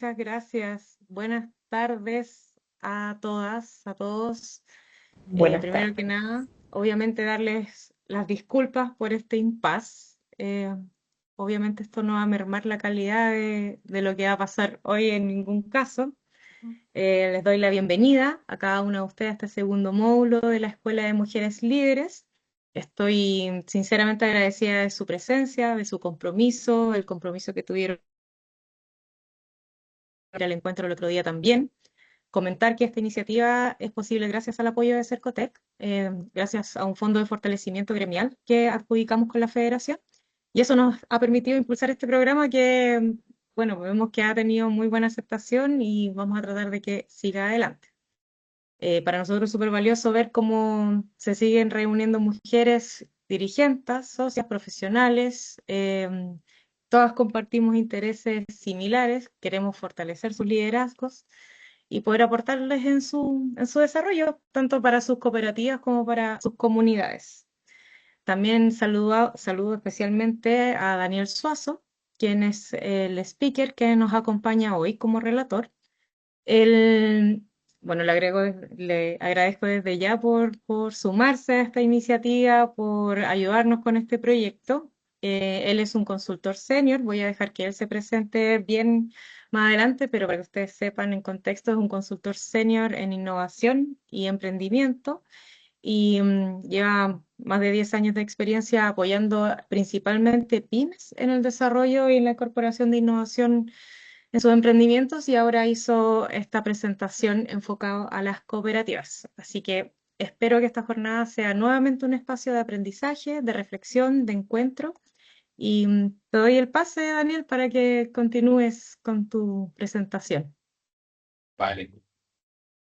Muchas gracias. Buenas tardes a todas, a todos. Buenas Primero que tardes. nada, obviamente darles las disculpas por este impasse. Obviamente esto no va a mermar la calidad de lo que va a pasar hoy en ningún caso. Les doy la bienvenida a cada una de ustedes a este segundo módulo de la Escuela de Mujeres Líderes. Estoy sinceramente agradecida de su presencia, de su compromiso, el compromiso que tuvieron al encuentro el otro día también. Comentar que esta iniciativa es posible gracias al apoyo de Cercotec, gracias a un fondo de fortalecimiento gremial que adjudicamos con la federación. Y eso nos ha permitido impulsar este programa que, bueno, vemos que ha tenido muy buena aceptación y vamos a tratar de que siga adelante. Para nosotros es súper valioso ver cómo se siguen reuniendo mujeres dirigentes, socias, profesionales. Todas compartimos intereses similares, queremos fortalecer sus liderazgos y poder aportarles en su desarrollo, tanto para sus cooperativas como para sus comunidades. También saludo especialmente a Daniel Suazo, quien es el speaker que nos acompaña hoy como relator. Él, bueno, le agradezco desde ya por sumarse a esta iniciativa, por ayudarnos con este proyecto. Él es un consultor senior, voy a dejar que él se presente bien más adelante, pero para que ustedes sepan en contexto, es un consultor senior en innovación y emprendimiento y lleva más de 10 años de experiencia apoyando principalmente pymes en el desarrollo y en la incorporación de innovación en sus emprendimientos y ahora hizo esta presentación enfocada a las cooperativas. Así que espero que esta jornada sea nuevamente un espacio de aprendizaje, de reflexión, de encuentro. Y te doy el pase, Daniel, para que continúes con tu presentación. Vale,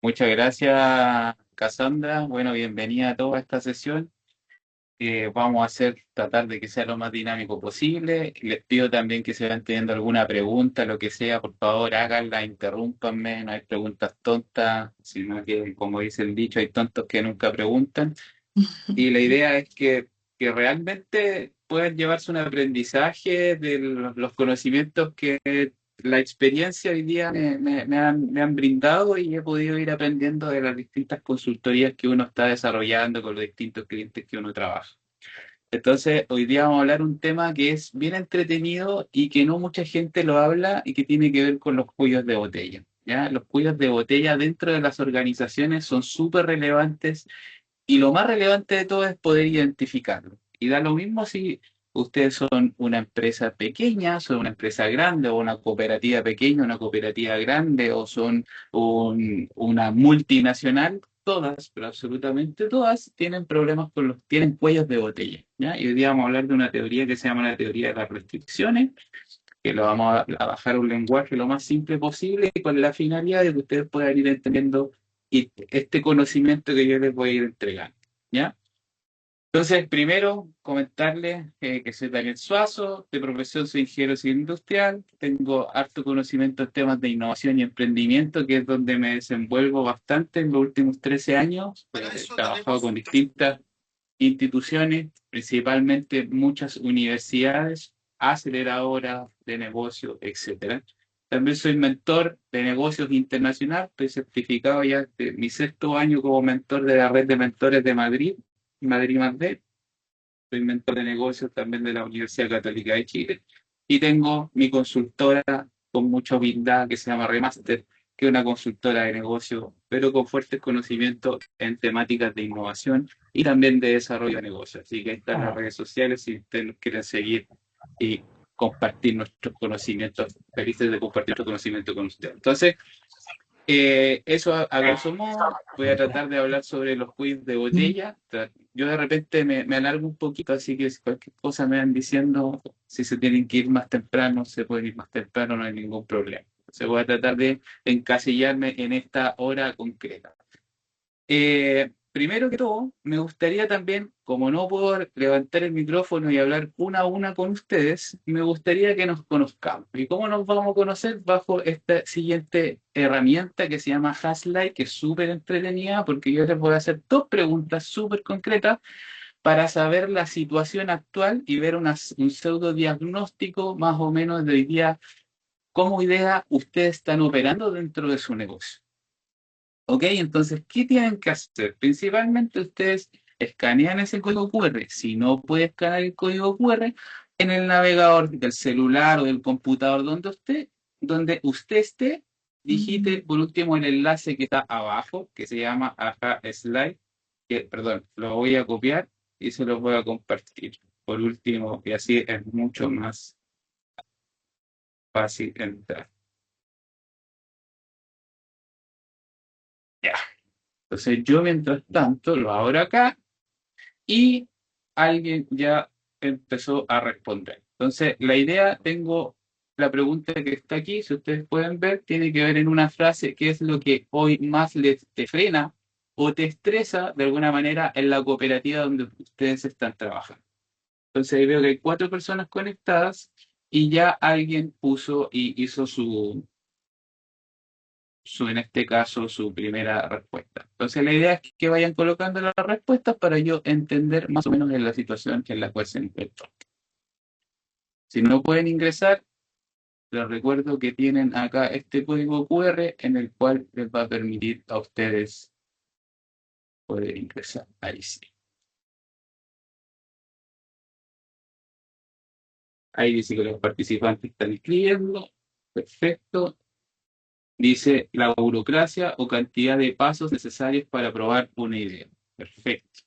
muchas gracias, Cassandra. Bueno, bienvenida a toda esta sesión. Vamos a tratar de que sea lo más dinámico posible. Les pido también que se vayan teniendo alguna pregunta, lo que sea, por favor, háganla, interrúmpanme, no hay preguntas tontas, sino que, como dice el dicho, hay tontos que nunca preguntan. Y la idea es que realmente puedan llevarse un aprendizaje de los conocimientos que la experiencia hoy día me han brindado y he podido ir aprendiendo de las distintas consultorías que uno está desarrollando con los distintos clientes que uno trabaja. Entonces, hoy día vamos a hablar un tema que es bien entretenido y que no mucha gente lo habla y que tiene que ver con los cuellos de botella. ¿Ya? Los cuellos de botella dentro de las organizaciones son súper relevantes y lo más relevante de todo es poder identificarlo. Y da lo mismo si ustedes son una empresa pequeña, son una empresa grande, o una cooperativa pequeña, una cooperativa grande, o son una multinacional. Todas, pero absolutamente todas, tienen problemas tienen cuellos de botella. ¿Ya? Y hoy día vamos a hablar de una teoría que se llama la teoría de las restricciones, que lo vamos a bajar a un lenguaje lo más simple posible y con la finalidad de que ustedes puedan ir entendiendo este conocimiento que yo les voy a ir entregando, ¿ya? Entonces, primero, comentarles que soy Daniel Suazo, de profesión soy ingeniero civil industrial, tengo harto conocimiento en temas de innovación y emprendimiento, que es donde me desenvuelvo bastante en los últimos 13 años. He trabajado con distintas instituciones, principalmente muchas universidades, aceleradoras de negocios, etcétera. También soy mentor de negocios internacional, estoy certificado ya de mi sexto año como mentor de la red de mentores de Madrid, Madrid Madrid. Soy mentor de negocios también de la Universidad Católica de Chile y tengo mi consultora con mucha humildad que se llama Remaster, que es una consultora de negocios, pero con fuertes conocimientos en temáticas de innovación y también de desarrollo de negocios. Así que ahí están las redes sociales si ustedes nos quieren seguir y compartir nuestros conocimientos, felices de compartir nuestro conocimiento con ustedes. Entonces, eso a grosso modo, voy a tratar de hablar sobre los quiz de botella. Yo de repente me alargo un poquito, así que si cualquier cosa me van diciendo, si se tienen que ir más temprano, se pueden ir más temprano, no hay ningún problema. Se voy a tratar de encasillarme en esta hora concreta. Primero que todo, me gustaría también, como no puedo levantar el micrófono y hablar una a una con ustedes, me gustaría que nos conozcamos. ¿Y cómo nos vamos a conocer? Bajo esta siguiente herramienta que se llama Haslight, que es súper entretenida porque yo les voy a hacer dos preguntas súper concretas para saber la situación actual y ver un pseudo diagnóstico más o menos de hoy día cómo idea ustedes están operando dentro de su negocio. ¿Ok? Entonces, ¿qué tienen que hacer? Principalmente ustedes escanean ese código QR. Si no puede escanear el código QR, en el navegador del celular o del computador donde usted esté, digite por último el enlace que está abajo, que se llama Aja Slide, que, perdón, lo voy a copiar y se lo voy a compartir. Por último, y así es mucho más fácil entrar. Ya. Entonces yo mientras tanto lo abro acá y alguien ya empezó a responder. Entonces, la idea, tengo la pregunta que está aquí, si ustedes pueden ver, tiene que ver en una frase qué es lo que hoy más te frena o te estresa de alguna manera en la cooperativa donde ustedes están trabajando. Entonces, ahí veo que hay 4 personas conectadas y ya alguien puso y hizo en este caso, su primera respuesta. Entonces, la idea es que vayan colocando las respuestas para yo entender más o menos en la situación en la cual se encuentran. Si no pueden ingresar, les recuerdo que tienen acá este código QR en el cual les va a permitir a ustedes poder ingresar. Ahí sí. Ahí dice que los participantes están escribiendo. Perfecto. Dice la burocracia o cantidad de pasos necesarios para aprobar una idea. Perfecto.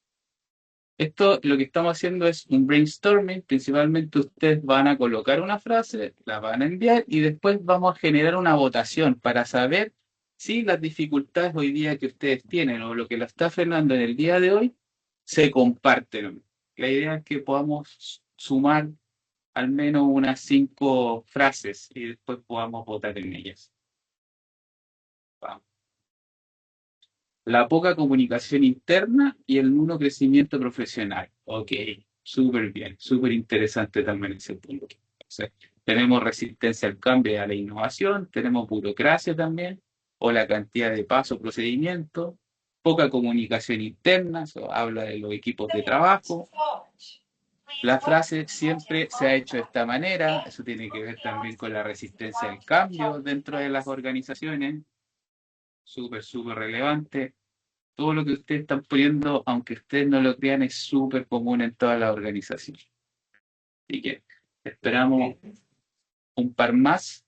Esto lo que estamos haciendo es un brainstorming. Principalmente ustedes van a colocar una frase, la van a enviar y después vamos a generar una votación para saber si las dificultades hoy día que ustedes tienen o lo que lo está frenando en el día de hoy se comparten. La idea es que podamos sumar al menos unas 5 frases y después podamos votar en ellas. Vamos. La poca comunicación interna y el nulo crecimiento profesional. Ok, súper bien, súper interesante también ese punto. Entonces, tenemos resistencia al cambio y a la innovación, tenemos burocracia también, o la cantidad de pasos, procedimientos, poca comunicación interna, eso habla de los equipos de trabajo. La frase siempre se ha hecho de esta manera, eso tiene que ver también con la resistencia al cambio dentro de las organizaciones, súper, súper relevante. Todo lo que ustedes están poniendo, aunque ustedes no lo crean, es súper común en todas las organizaciones. Así que esperamos un par más.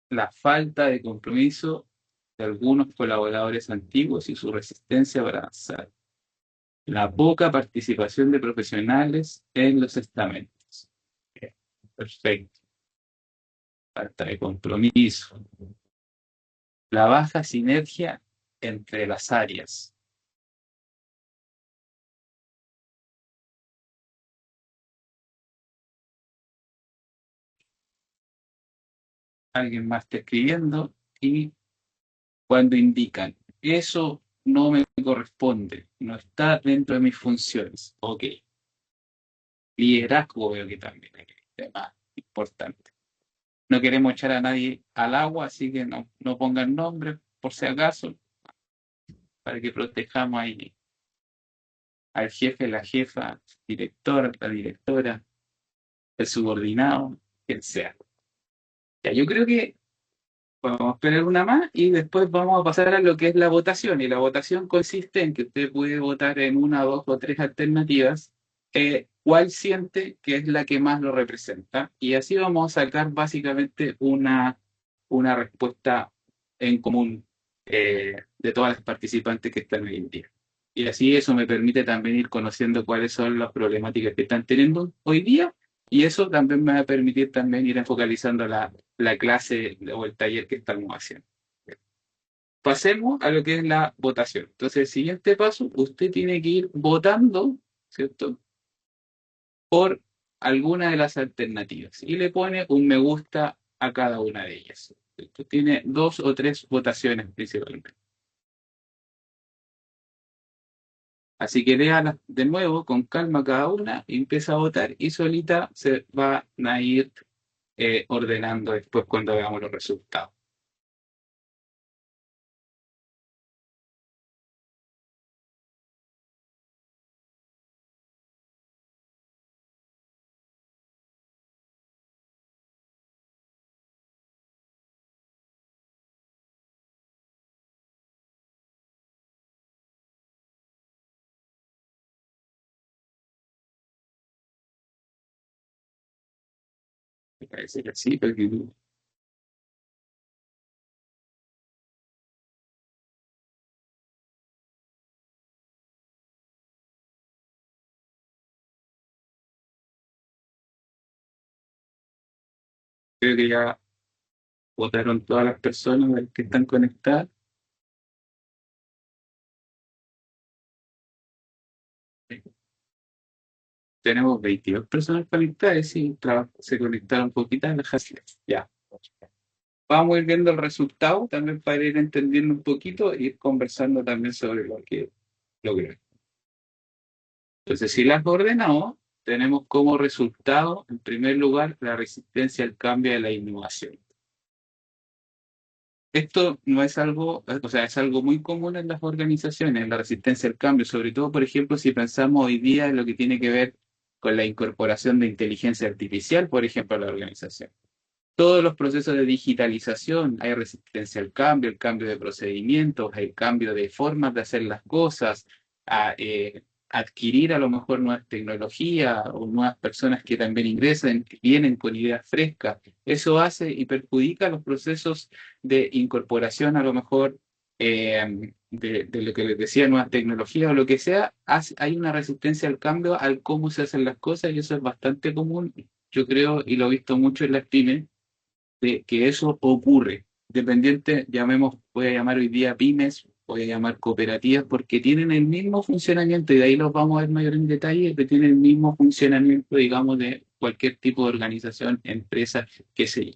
La falta de compromiso de algunos colaboradores antiguos y su resistencia para avanzar. La poca participación de profesionales en los estamentos. Bien, perfecto. Falta de compromiso. La baja sinergia entre las áreas. Alguien más está escribiendo y cuando indican, eso no me corresponde, no está dentro de mis funciones. Ok, liderazgo veo que también es un tema importante. No queremos echar a nadie al agua, así que no pongan nombre por si acaso, para que protejamos ahí al jefe, la jefa, director, la directora, el subordinado, quien sea. Ya, yo creo que vamos a esperar una más y después vamos a pasar a lo que es la votación. Y la votación consiste en que usted puede votar en una, dos o tres alternativas, cuál siente que es la que más lo representa. Y así vamos a sacar básicamente una respuesta en común de todas las participantes que están hoy en día. Y así eso me permite también ir conociendo cuáles son las problemáticas que están teniendo hoy día. Y eso también me va a permitir también ir focalizando la clase o el taller que estamos haciendo. Pasemos a lo que es la votación. Entonces, el siguiente paso, usted tiene que ir votando, ¿cierto? Por alguna de las alternativas y le pone un me gusta a cada una de ellas. ¿Cierto? Tiene 2 o 3 votaciones principalmente. Así que léala de nuevo con calma cada una, y empieza a votar y solita se va a ir ordenando después cuando veamos los resultados. Parece que sí, porque creo que ya votaron todas las personas que están conectadas. Tenemos 22 personas conectadas, sí, se conectaron poquitas las haciendas. Ya. Vamos a ir viendo el resultado también para ir entendiendo un poquito e ir conversando también sobre lo que logré. Entonces, si las ordenamos, tenemos como resultado, en primer lugar, la resistencia al cambio de la innovación. Esto no es algo, o sea, es algo muy común en las organizaciones, la resistencia al cambio, sobre todo, por ejemplo, si pensamos hoy día en lo que tiene que ver con la incorporación de inteligencia artificial, por ejemplo, a la organización. Todos los procesos de digitalización, hay resistencia al cambio, el cambio de procedimientos, el cambio de formas de hacer las cosas, a adquirir a lo mejor nuevas tecnologías o nuevas personas que también ingresan, que vienen con ideas frescas. Eso hace y perjudica los procesos de incorporación a lo mejor de lo que les decía, nuevas tecnologías o lo que sea. Hay una resistencia al cambio, al cómo se hacen las cosas y eso es bastante común, yo creo, y lo he visto mucho en las pymes de que eso ocurre. Dependiente, llamemos, voy a llamar hoy día pymes, voy a llamar cooperativas, porque tienen el mismo funcionamiento, y de ahí los vamos a ver mayor en detalle, que tienen el mismo funcionamiento, digamos, de cualquier tipo de organización, empresa, qué sé yo.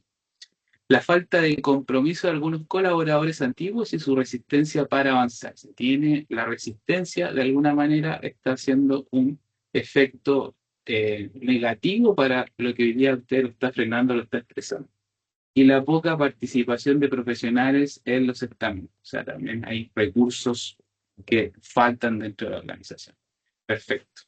La falta de compromiso de algunos colaboradores antiguos y su resistencia para avanzar. Si tiene la resistencia, de alguna manera está haciendo un efecto negativo para lo que hoy día usted lo está frenando, lo está expresando y la poca participación de profesionales en los estamentos. O sea, también hay recursos que faltan dentro de la organización. Perfecto.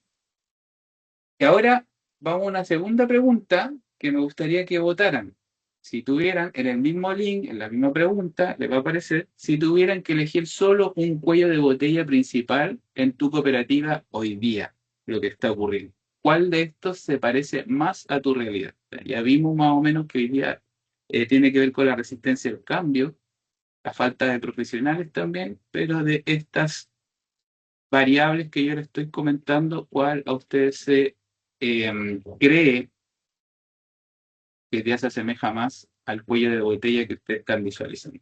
Y ahora vamos a una segunda pregunta que me gustaría que votaran. Si tuvieran en el mismo link, en la misma pregunta, les va a aparecer, si tuvieran que elegir solo un cuello de botella principal en tu cooperativa hoy día, lo que está ocurriendo. ¿Cuál de estos se parece más a tu realidad? Ya vimos más o menos que hoy día tiene que ver con la resistencia al cambio, la falta de profesionales también, pero de estas variables que yo les estoy comentando, ¿cuál a ustedes se cree que ya se asemeja más al cuello de botella que ustedes están visualizando?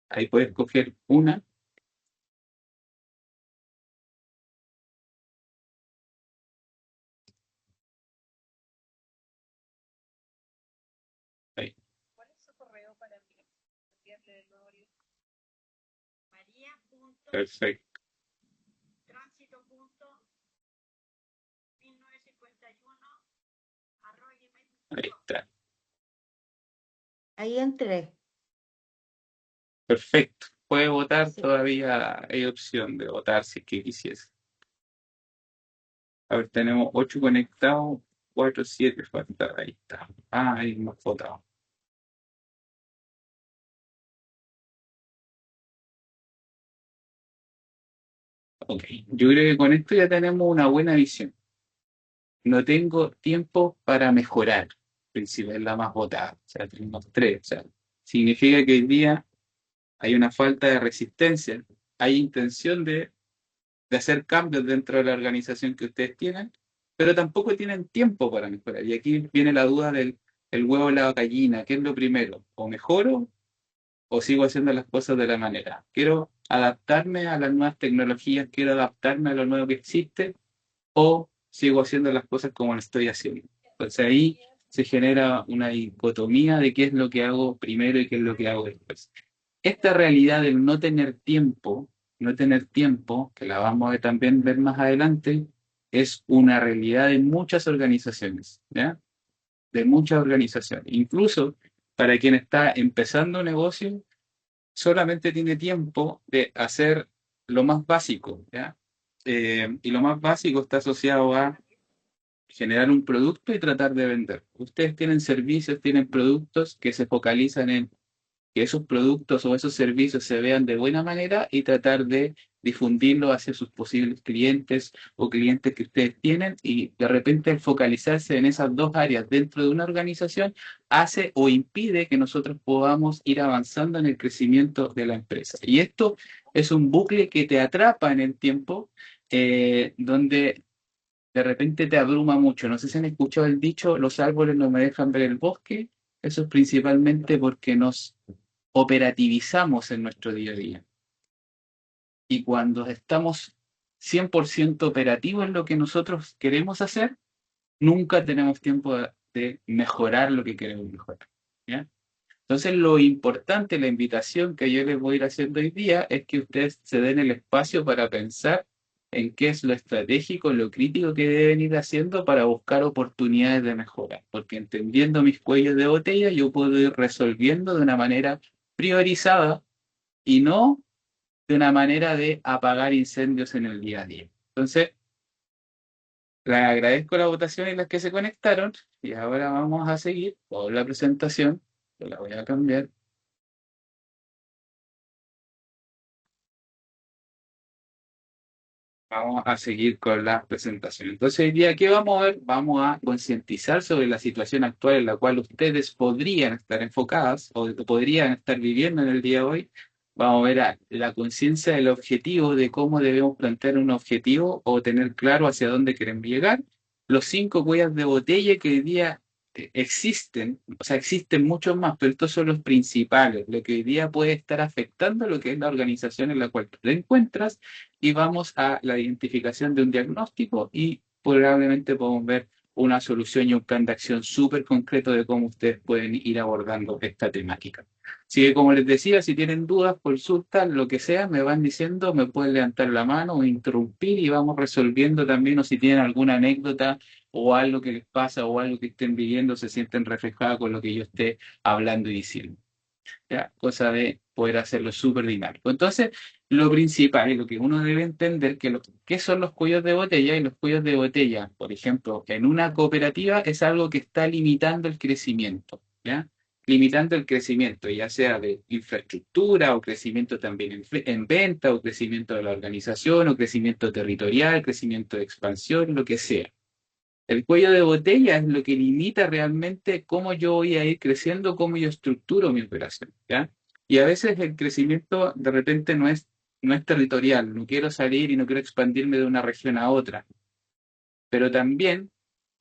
Ahí puedes coger una. Ahí. ¿Cuál es su correo para enviarle el nuevo libro? Perfecto. Ahí está. Ahí entré. Perfecto. Puede votar, Sí. todavía hay opción de votar si es que quisiese. A ver, tenemos 8 conectados, 4 7 falta. Ahí está. Ah, ahí hemos votado. Ok. Yo creo que con esto ya tenemos una buena visión. No tengo tiempo para mejorar. Principal es la más votada. O sea, tenemos 3. O sea, significa que hoy día hay una falta de resistencia, hay intención de hacer cambios dentro de la organización que ustedes tienen, pero tampoco tienen tiempo para mejorar. Y aquí viene la duda del el huevo o la gallina, ¿qué es lo primero? ¿O mejoro o sigo haciendo las cosas de la manera? Quiero adaptarme a las nuevas tecnologías, quiero adaptarme a lo nuevo que existe, o sigo haciendo las cosas como lo estoy haciendo. Entonces ahí se genera una dicotomía de qué es lo que hago primero y qué es lo que hago después. Esta realidad del no tener tiempo, no tener tiempo, que la vamos a también ver más adelante, es una realidad de muchas organizaciones, ¿ya? De muchas organizaciones. Incluso para quien está empezando un negocio, solamente tiene tiempo de hacer lo más básico, ¿ya? Y lo más básico está asociado a generar un producto y tratar de vender. Ustedes tienen servicios, tienen productos que se focalizan en que esos productos o esos servicios se vean de buena manera y tratar de difundirlo hacia sus posibles clientes o clientes que ustedes tienen y de repente el focalizarse en esas dos áreas dentro de una organización hace o impide que nosotros podamos ir avanzando en el crecimiento de la empresa. Y esto es un bucle que te atrapa en el tiempo, donde de repente te abruma mucho. No sé si han escuchado el dicho, los árboles no me dejan ver el bosque. Eso es principalmente porque nos operativizamos en nuestro día a día. Y cuando estamos 100% operativos en lo que nosotros queremos hacer, nunca tenemos tiempo de mejorar lo que queremos mejorar. ¿Ya? Entonces, lo importante, la invitación que yo les voy a ir haciendo hoy día es que ustedes se den el espacio para pensar en qué es lo estratégico, lo crítico que deben ir haciendo para buscar oportunidades de mejora. Porque entendiendo mis cuellos de botella, yo puedo ir resolviendo de una manera priorizada y no de una manera de apagar incendios en el día a día. Entonces, les agradezco la votación y las que se conectaron y ahora vamos a seguir con la presentación. Yo la voy a cambiar. Vamos a seguir con la presentación. Entonces, hoy día, ¿qué vamos a ver? Vamos a concientizar sobre la situación actual en la cual ustedes podrían estar enfocadas o podrían estar viviendo en el día de hoy. Vamos a ver la conciencia del objetivo, de cómo debemos plantear un objetivo o tener claro hacia dónde queremos llegar. Los 5 cuellos de botella que hoy día existen, o sea, existen muchos más, pero estos son los principales, lo que hoy día puede estar afectando lo que es la organización en la cual tú te encuentras y vamos a la identificación de un diagnóstico y probablemente podemos ver una solución y un plan de acción súper concreto de cómo ustedes pueden ir abordando esta temática. Así que como les decía, si tienen dudas, consultas, lo que sea, me van diciendo, me pueden levantar la mano o interrumpir y vamos resolviendo también o si tienen alguna anécdota o algo que les pasa o algo que estén viviendo, se sienten reflejadas con lo que yo esté hablando y diciendo. ¿Ya? Cosa de poder hacerlo súper dinámico. Entonces, lo principal y lo que uno debe entender que ¿qué son los cuellos de botella? Y los cuellos de botella, por ejemplo, en una cooperativa es algo que está limitando el crecimiento, ¿ya? Limitando el crecimiento, ya sea de infraestructura o crecimiento también en venta o crecimiento de la organización o crecimiento territorial, crecimiento de expansión, lo que sea. El cuello de botella es lo que limita realmente cómo yo voy a ir creciendo, cómo yo estructuro mi operación, ¿ya? Y a veces el crecimiento de repente no es territorial, no quiero salir y no quiero expandirme de una región a otra, pero también,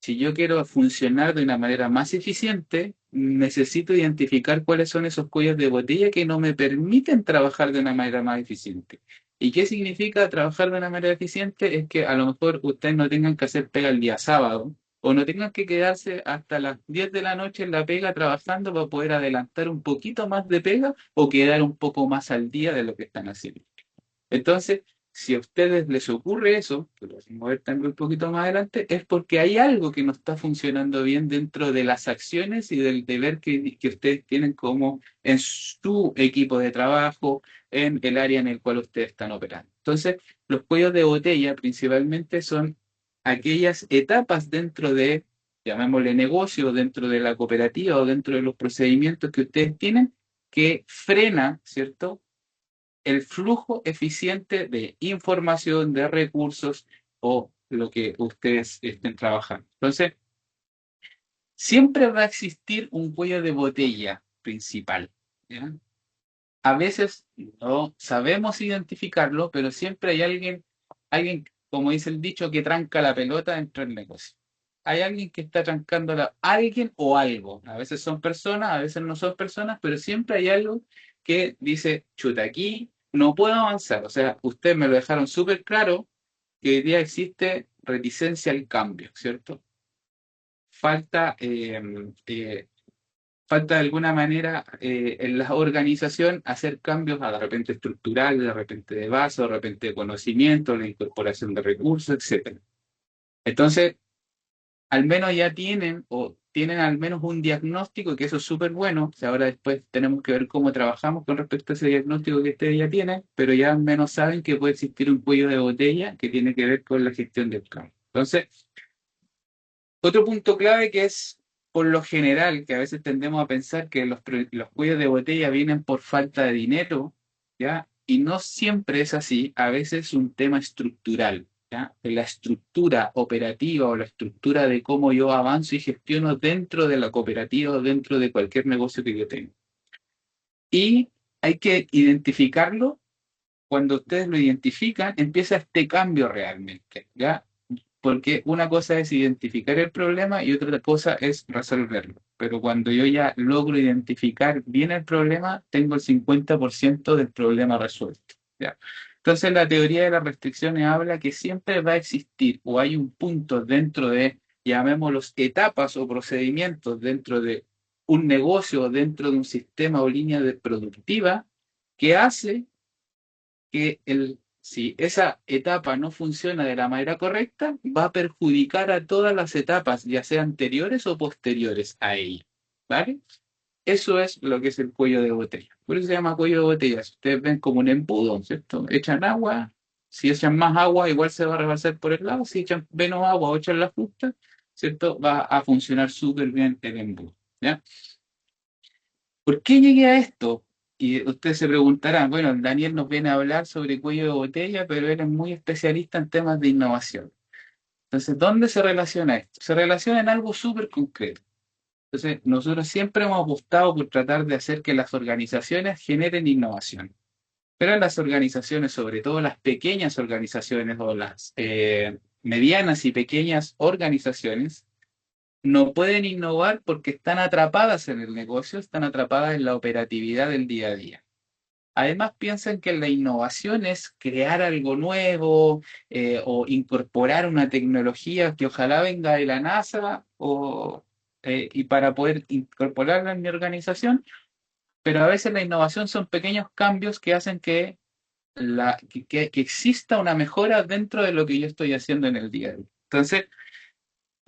si yo quiero funcionar de una manera más eficiente, necesito identificar cuáles son esos cuellos de botella que no me permiten trabajar de una manera más eficiente. ¿Y qué significa trabajar de una manera eficiente? Es que a lo mejor ustedes no tengan que hacer pega el día sábado o no tengan que quedarse hasta las 10 de la noche en la pega trabajando para poder adelantar un poquito más de pega o quedar un poco más al día de lo que están haciendo. Entonces, si a ustedes les ocurre eso, que lo vamos a ver también un poquito más adelante, es porque hay algo que no está funcionando bien dentro de las acciones y del deber que ustedes tienen como en su equipo de trabajo, en el área en el cual ustedes están operando. Entonces, los cuellos de botella principalmente son aquellas etapas dentro de, llamémosle negocio, dentro de la cooperativa o dentro de los procedimientos que ustedes tienen, que frena, ¿cierto? El flujo eficiente de información, de recursos o lo que ustedes estén trabajando. Entonces, siempre va a existir un cuello de botella principal, ¿ya? A veces no sabemos identificarlo, pero siempre hay alguien, como dice el dicho, que tranca la pelota dentro del negocio. Hay alguien que está trancándola, alguien o algo. A veces son personas, a veces no son personas, pero siempre hay algo que dice, chuta, aquí no puedo avanzar. O sea, ustedes me lo dejaron súper claro que hoy día existe reticencia al cambio, ¿cierto? Falta falta de alguna manera en la organización hacer cambios de repente estructurales, de repente de base, de repente de conocimiento, la incorporación de recursos, etcétera. Entonces, al menos ya tienen o tienen al menos un diagnóstico, que eso es súper bueno. O sea, ahora después tenemos que ver cómo trabajamos con respecto a ese diagnóstico que ustedes ya tienen, pero ya al menos saben que puede existir un cuello de botella que tiene que ver con la gestión del cambio. Entonces, otro punto clave que es, por lo general, que a veces tendemos a pensar que los cuellos de botella vienen por falta de dinero, ¿ya? Y no siempre es así, a veces es un tema estructural, ¿ya? La estructura operativa o la estructura de cómo yo avanzo y gestiono dentro de la cooperativa o dentro de cualquier negocio que yo tenga. Y hay que identificarlo. Cuando ustedes lo identifican, empieza este cambio realmente, ¿ya? Porque una cosa es identificar el problema y otra cosa es resolverlo. Pero cuando yo ya logro identificar bien el problema, tengo el 50% del problema resuelto, ¿ya? Entonces la teoría de las restricciones habla que siempre va a existir o hay un punto dentro de, llamémoslos etapas o procedimientos dentro de un negocio o dentro de un sistema o línea de productiva que hace que si esa etapa no funciona de la manera correcta, va a perjudicar a todas las etapas, ya sean anteriores o posteriores a ella. ¿Vale? Eso es lo que es el cuello de botella. Por eso se llama cuello de botella. Si ustedes ven como un embudo, ¿cierto? Echan agua, si echan más agua, igual se va a rebalsar por el lado. Si echan menos agua o echan la justa, ¿cierto? Va a funcionar súper bien el embudo. ¿Ya? ¿Por qué llegué a esto? Y ustedes se preguntarán, bueno, Daniel nos viene a hablar sobre cuello de botella, pero él es muy especialista en temas de innovación. Entonces, ¿dónde se relaciona esto? Se relaciona en algo súper concreto. Entonces, nosotros siempre hemos apostado por tratar de hacer que las organizaciones generen innovación. Pero las organizaciones, sobre todo las pequeñas organizaciones o las medianas y pequeñas organizaciones, no pueden innovar porque están atrapadas en el negocio, están atrapadas en la operatividad del día a día. Además, piensan que la innovación es crear algo nuevo o incorporar una tecnología que ojalá venga de la NASA y para poder incorporarla en mi organización, pero a veces la innovación son pequeños cambios que hacen que exista una mejora dentro de lo que yo estoy haciendo en el día a día. Entonces,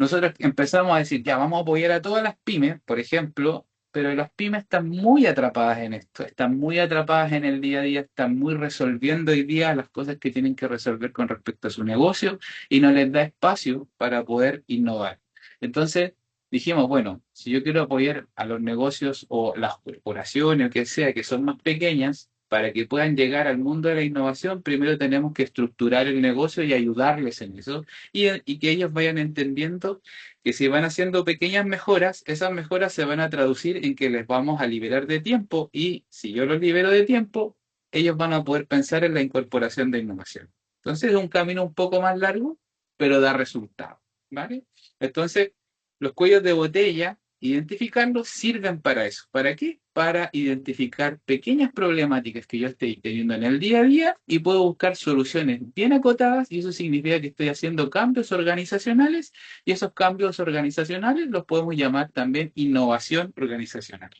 nosotros empezamos a decir, ya, vamos a apoyar a todas las pymes, por ejemplo, pero las pymes están muy atrapadas en esto, están muy atrapadas en el día a día, están muy resolviendo hoy día las cosas que tienen que resolver con respecto a su negocio y no les da espacio para poder innovar. Entonces, dijimos, bueno, si yo quiero apoyar a los negocios o las corporaciones o que sea, que son más pequeñas, para que puedan llegar al mundo de la innovación, primero tenemos que estructurar el negocio y ayudarles en eso y que ellos vayan entendiendo que si van haciendo pequeñas mejoras, esas mejoras se van a traducir en que les vamos a liberar de tiempo y si yo los libero de tiempo, ellos van a poder pensar en la incorporación de innovación. Entonces es un camino un poco más largo, pero da resultados, ¿vale? Entonces, los cuellos de botella, identificarlos, sirven para eso. ¿Para qué? Para identificar pequeñas problemáticas que yo estoy teniendo en el día a día y puedo buscar soluciones bien acotadas y eso significa que estoy haciendo cambios organizacionales y esos cambios organizacionales los podemos llamar también innovación organizacional.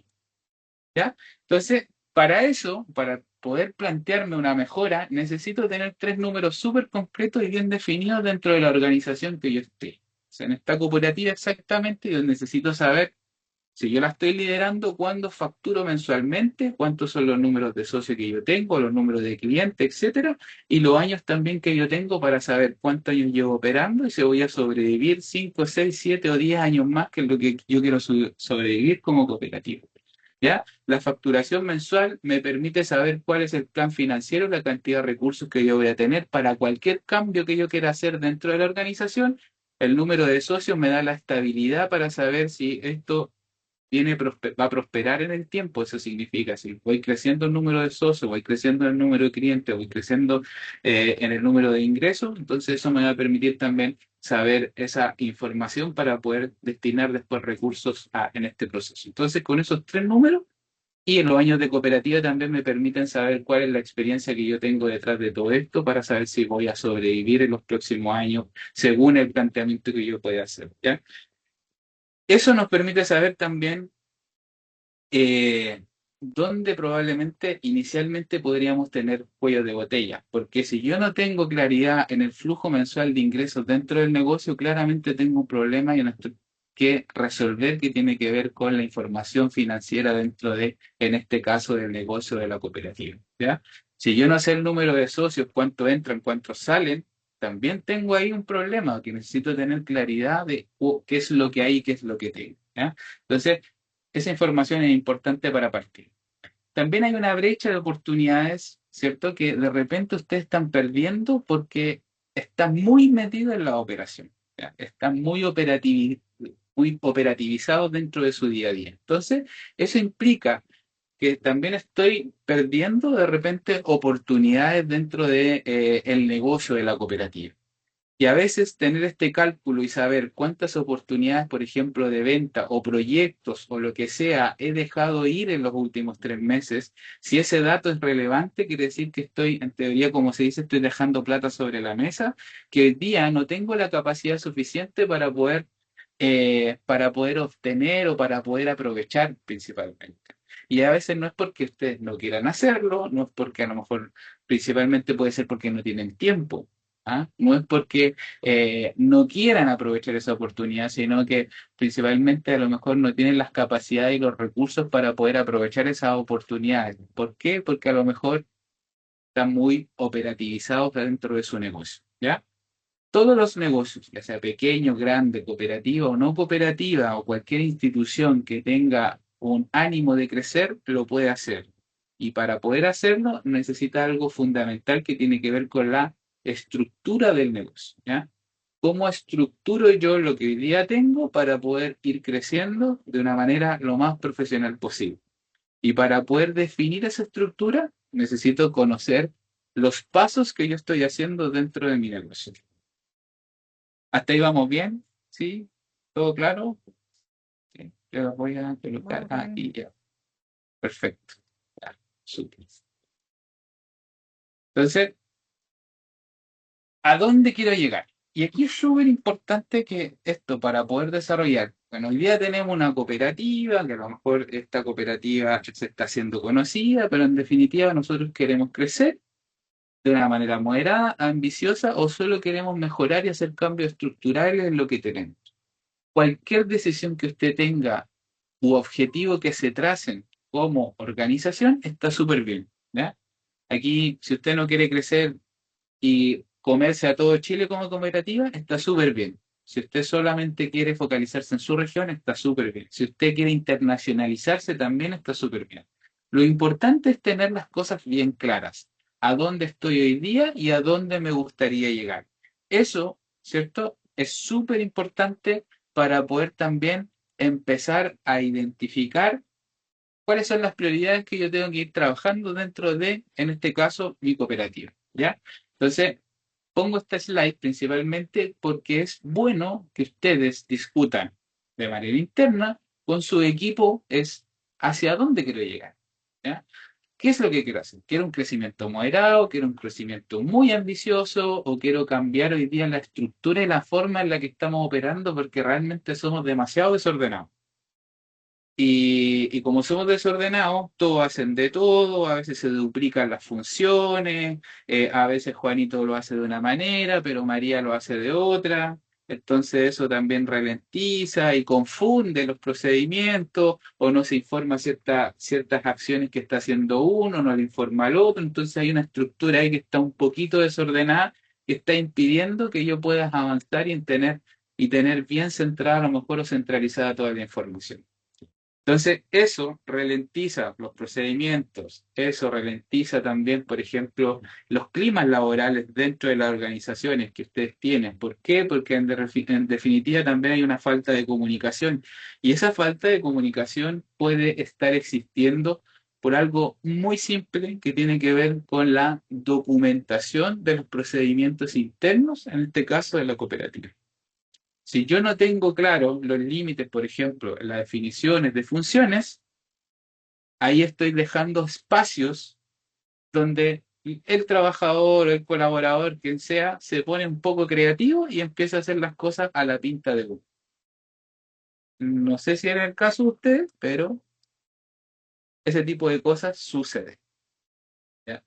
¿Ya? Entonces, para eso, para poder plantearme una mejora, necesito tener tres números súper concretos y bien definidos dentro de la organización que yo esté. O sea, en esta cooperativa exactamente, yo necesito saber si yo la estoy liderando, cuándo facturo mensualmente, cuántos son los números de socios que yo tengo, los números de clientes, etcétera, y los años también que yo tengo para saber cuántos años llevo operando y si voy a sobrevivir 5, 6, 7 o 10 años más que es lo que yo quiero sobrevivir como cooperativa. ¿Ya? La facturación mensual me permite saber cuál es el plan financiero, la cantidad de recursos que yo voy a tener para cualquier cambio que yo quiera hacer dentro de la organización. El número de socios me da la estabilidad para saber si esto va a prosperar en el tiempo. Eso significa, si voy creciendo el número de socios, voy creciendo el número de clientes, voy creciendo en el número de ingresos, entonces eso me va a permitir también saber esa información para poder destinar después recursos en este proceso. Entonces, con esos tres números y en los años de cooperativa también me permiten saber cuál es la experiencia que yo tengo detrás de todo esto para saber si voy a sobrevivir en los próximos años según el planteamiento que yo pueda hacer, ¿ya? Eso nos permite saber también eh, dónde probablemente inicialmente podríamos tener cuellos de botella, porque si yo no tengo claridad en el flujo mensual de ingresos dentro del negocio, claramente tengo un problema y que resolver que tiene que ver con la información financiera dentro en este caso, del negocio de la cooperativa, ¿ya? Si yo no sé el número de socios, cuánto entran, cuántos salen, también tengo ahí un problema, que necesito tener claridad de qué es lo que hay y qué es lo que tengo. ¿ya? Entonces, esa información es importante para partir. También hay una brecha de oportunidades, ¿cierto? Que de repente ustedes están perdiendo porque están muy metidos en la operación, ¿ya? Están muy operativizados dentro de su día a día. Entonces, eso implica que también estoy perdiendo de repente oportunidades dentro de, el negocio de la cooperativa. Y a veces tener este cálculo y saber cuántas oportunidades, por ejemplo, de venta o proyectos o lo que sea, he dejado ir en los últimos 3 meses, si ese dato es relevante, quiere decir que estoy, en teoría, como se dice, estoy dejando plata sobre la mesa, que hoy día no tengo la capacidad suficiente para poder obtener o para poder aprovechar principalmente. Y a veces no es porque ustedes no quieran hacerlo, no es porque a lo mejor principalmente puede ser porque no tienen tiempo. ¿Ah? No es porque no quieran aprovechar esa oportunidad, sino que principalmente a lo mejor no tienen las capacidades y los recursos para poder aprovechar esas oportunidades. ¿Por qué? Porque a lo mejor están muy operativizados dentro de su negocio, ¿ya? Todos los negocios, ya sea pequeño, grande, cooperativa o no cooperativa, o cualquier institución que tenga un ánimo de crecer, lo puede hacer. Y para poder hacerlo, necesita algo fundamental que tiene que ver con la estructura del negocio, ¿ya? ¿Cómo estructuro yo lo que hoy día tengo para poder ir creciendo de una manera lo más profesional posible? Y para poder definir esa estructura, necesito conocer los pasos que yo estoy haciendo dentro de mi negocio. ¿Hasta ahí vamos bien? ¿Sí? ¿Todo claro? Sí. Yo los voy a colocar Vamos bien. ahí ya. Perfecto. Ya, súper. Entonces, ¿a dónde quiero llegar? Y aquí es súper importante que esto para poder desarrollar. Bueno, hoy día tenemos una cooperativa, que a lo mejor esta cooperativa se está haciendo conocida, pero en definitiva nosotros queremos crecer de una manera moderada, ambiciosa, o solo queremos mejorar y hacer cambios estructurales en lo que tenemos. Cualquier decisión que usted tenga u objetivo que se tracen como organización está súper bien, ¿ya? Aquí, si usted no quiere crecer y comerse a todo Chile como cooperativa, está súper bien. Si usted solamente quiere focalizarse en su región, está súper bien. Si usted quiere internacionalizarse, también está súper bien. Lo importante es tener las cosas bien claras. A dónde estoy hoy día y a dónde me gustaría llegar. Eso, ¿cierto? Es súper importante para poder también empezar a identificar cuáles son las prioridades que yo tengo que ir trabajando dentro de, en este caso, mi cooperativa, ¿ya? Entonces, pongo este slide principalmente porque es bueno que ustedes discutan de manera interna con su equipo es hacia dónde quiero llegar, ¿ya? ¿Qué es lo que quiero hacer? ¿Quiero un crecimiento moderado? ¿Quiero un crecimiento muy ambicioso? ¿O quiero cambiar hoy día la estructura y la forma en la que estamos operando porque realmente somos demasiado desordenados? Y como somos desordenados, todos hacen de todo, a veces se duplican las funciones, a veces Juanito lo hace de una manera, pero María lo hace de otra. Entonces eso también ralentiza y confunde los procedimientos o no se informa ciertas acciones que está haciendo uno, no le informa al otro. Entonces hay una estructura ahí que está un poquito desordenada que está impidiendo que yo pueda avanzar y tener bien centrada a lo mejor o centralizada toda la información. Entonces, eso ralentiza los procedimientos, eso ralentiza también, por ejemplo, los climas laborales dentro de las organizaciones que ustedes tienen. ¿Por qué? Porque en definitiva también hay una falta de comunicación y esa falta de comunicación puede estar existiendo por algo muy simple que tiene que ver con la documentación de los procedimientos internos, en este caso de la cooperativa. Si yo no tengo claro los límites, por ejemplo, en las definiciones de funciones, ahí estoy dejando espacios donde el trabajador, el colaborador, quien sea, se pone un poco creativo y empieza a hacer las cosas a la pinta de uno. No sé si era el caso de ustedes, pero ese tipo de cosas sucede, ¿ya?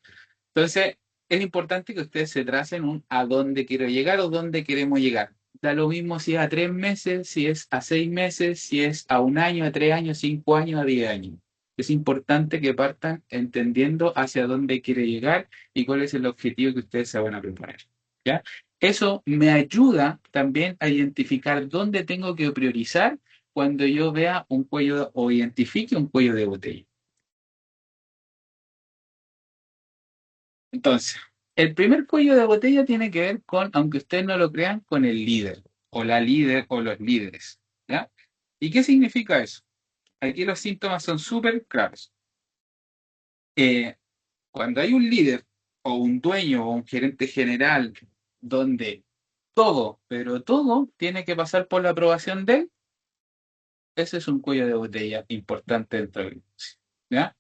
Entonces, es importante que ustedes se tracen un a dónde quiero llegar o dónde queremos llegar. Da lo mismo si es a 3 meses, si es a 6 meses, si es a un año, a 3 años, 5 años, a 10 años. Es importante que partan entendiendo hacia dónde quiere llegar y cuál es el objetivo que ustedes se van a preparar. ¿Ya? Eso me ayuda también a identificar dónde tengo que priorizar cuando yo vea un cuello o identifique un cuello de botella. Entonces, el primer cuello de botella tiene que ver con, aunque ustedes no lo crean, con el líder, o la líder, o los líderes. ¿Ya? ¿Y qué significa eso? Aquí los síntomas son súper claros. Eh, Cuando hay un líder, o un dueño, o un gerente general, donde todo, pero todo, tiene que pasar por la aprobación de él, ese es un cuello de botella importante dentro del negocio. ¿Ya?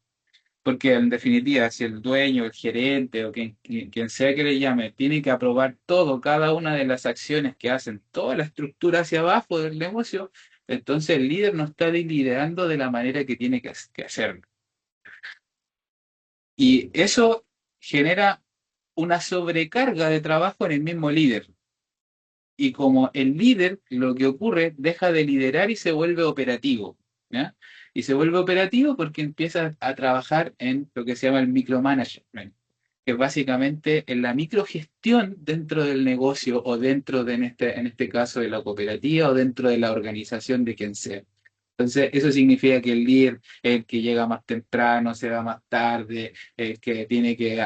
Porque en definitiva, si el dueño, el gerente o quien sea que le llame, tiene que aprobar todo, cada una de las acciones que hacen, toda la estructura hacia abajo del negocio, entonces el líder no está liderando de la manera que tiene que hacerlo. Y eso genera una sobrecarga de trabajo en el mismo líder. Y como el líder, lo que ocurre, deja de liderar y se vuelve operativo. ¿Ya? Y se vuelve operativo porque empieza a trabajar en lo que se llama el micromanagement, que es básicamente en la microgestión dentro del negocio o dentro de, en este caso, de la cooperativa o dentro de la organización de quien sea. Entonces, eso significa que el líder es el que llega más temprano, se va más tarde, el que tiene que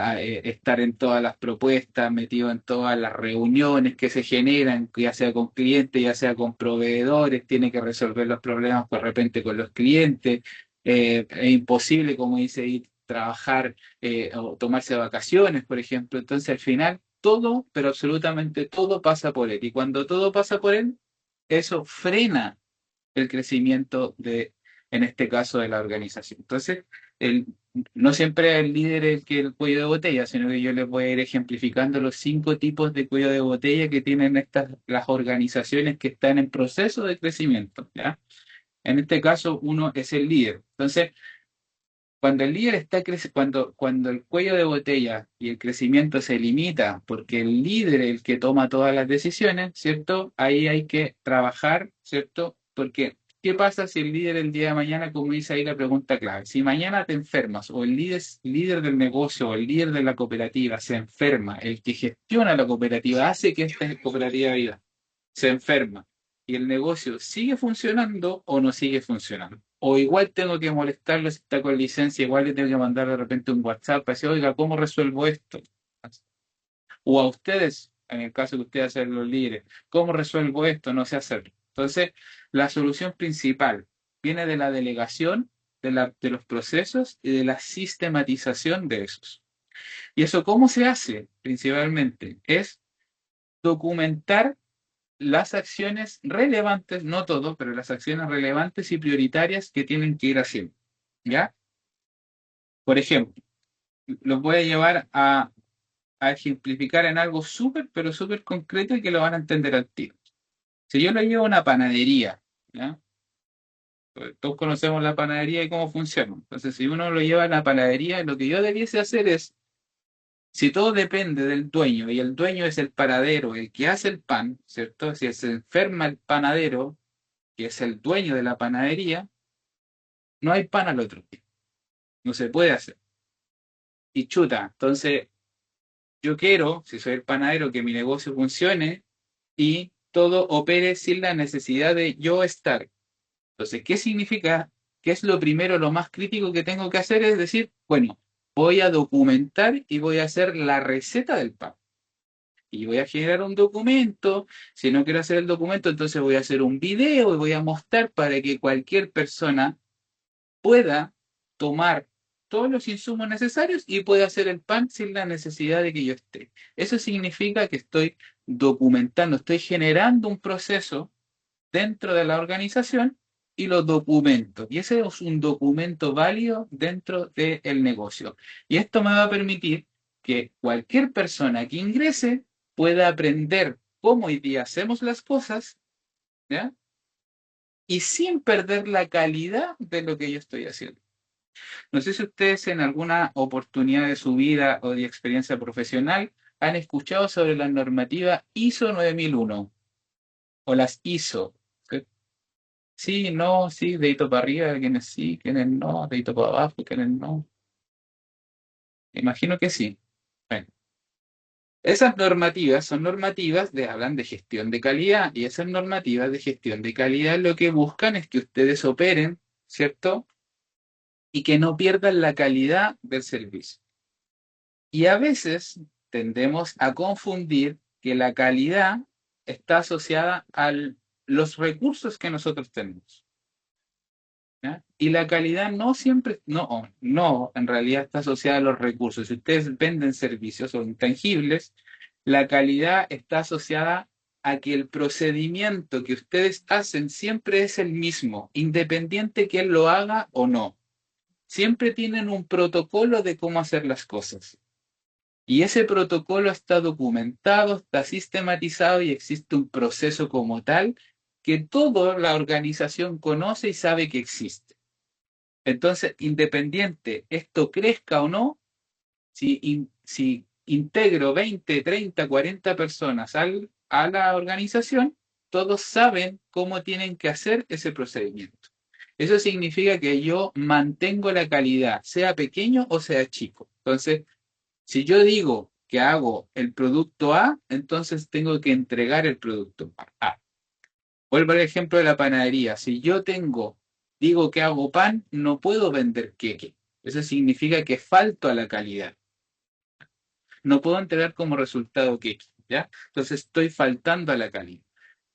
estar en todas las propuestas, metido en todas las reuniones que se generan, ya sea con clientes, ya sea con proveedores, tiene que resolver los problemas de repente con los clientes. Es imposible, como dice ahí, trabajar o tomarse vacaciones, por ejemplo. Entonces, al final, todo, pero absolutamente todo pasa por él. Y cuando todo pasa por él, eso frena el crecimiento de, en este caso, de la organización. Entonces, el, no siempre el líder es el cuello de botella, sino que yo les voy a ir ejemplificando los 5 tipos de cuello de botella que tienen las organizaciones que están en proceso de crecimiento, ¿ya? En este caso, uno es el líder. Entonces, cuando el líder está cuando el cuello de botella y el crecimiento se limita porque el líder es el que toma todas las decisiones, ¿cierto? Ahí hay que trabajar, ¿cierto? Porque, ¿qué pasa si el líder el día de mañana, como dice ahí la pregunta clave, si mañana te enfermas o el líder del negocio o el líder de la cooperativa se enferma, el que gestiona la cooperativa hace que esta cooperativa viva, se enferma y el negocio sigue funcionando o no sigue funcionando? O igual tengo que molestarlo si está con licencia, igual le tengo que mandar de repente un WhatsApp para decir, oiga, ¿cómo resuelvo esto? O a ustedes, en el caso que ustedes sean los líderes, ¿cómo resuelvo esto? No sé hacerlo. Entonces, la solución principal viene de la delegación de los procesos y de la sistematización de esos. ¿Y eso cómo se hace? Principalmente es documentar las acciones relevantes, no todo, pero las acciones relevantes y prioritarias que tienen que ir haciendo. ¿Ya? Por ejemplo, los voy a llevar a ejemplificar en algo súper, pero súper concreto y que lo van a entender al tiro. Si yo lo llevo a una panadería, ¿ya? Pues todos conocemos la panadería y cómo funciona. Entonces, si uno lo lleva a la panadería, lo que yo debiese hacer es, si todo depende del dueño y el dueño es el panadero, el que hace el pan, ¿cierto? Si se enferma el panadero, que es el dueño de la panadería, no hay pan al otro día. No se puede hacer. Y chuta, entonces yo quiero, si soy el panadero, que mi negocio funcione y todo opere sin la necesidad de yo estar. Entonces, ¿qué significa? ¿Qué es lo primero, lo más crítico que tengo que hacer? Es decir, bueno, voy a documentar y voy a hacer la receta del pan. Y voy a generar un documento. Si no quiero hacer el documento, entonces voy a hacer un video y voy a mostrar para que cualquier persona pueda tomar todos los insumos necesarios y pueda hacer el pan sin la necesidad de que yo esté. Eso significa que estoy documentando, estoy generando un proceso dentro de la organización y lo documento. Y ese es un documento válido dentro del negocio. Y esto me va a permitir que cualquier persona que ingrese pueda aprender cómo hoy día hacemos las cosas, ¿ya? Y sin perder la calidad de lo que yo estoy haciendo. No sé si ustedes en alguna oportunidad de su vida o de experiencia profesional han escuchado sobre la normativa ISO 9001 o las ISO. ¿Sí? Sí, no, sí, dedito para arriba, quienes sí, quienes no, dedito para abajo, quienes no. Imagino que sí. Bueno, Esas normativas son normativas de, hablan de gestión de calidad y esas normativas de gestión de calidad lo que buscan es que ustedes operen, ¿cierto? Y que no pierdan la calidad del servicio. Y a veces tendemos a confundir que la calidad está asociada a los recursos que nosotros tenemos. ¿Ya? Y la calidad no siempre, no, en realidad está asociada a los recursos. Si ustedes venden servicios o intangibles, la calidad está asociada a que el procedimiento que ustedes hacen siempre es el mismo, independiente que él lo haga o no. Siempre tienen un protocolo de cómo hacer las cosas. Y ese protocolo está documentado, está sistematizado y existe un proceso como tal que toda la organización conoce y sabe que existe. Entonces, independiente esto crezca o no, si integro 20, 30, 40 personas a la organización, todos saben cómo tienen que hacer ese procedimiento. Eso significa que yo mantengo la calidad, sea pequeño o sea chico. Entonces, si yo digo que hago el producto A, entonces tengo que entregar el producto A. Vuelvo al ejemplo de la panadería. Si yo digo que hago pan, no puedo vender queque. Eso significa que falto a la calidad. No puedo entregar como resultado queque, ¿ya? Entonces estoy faltando a la calidad.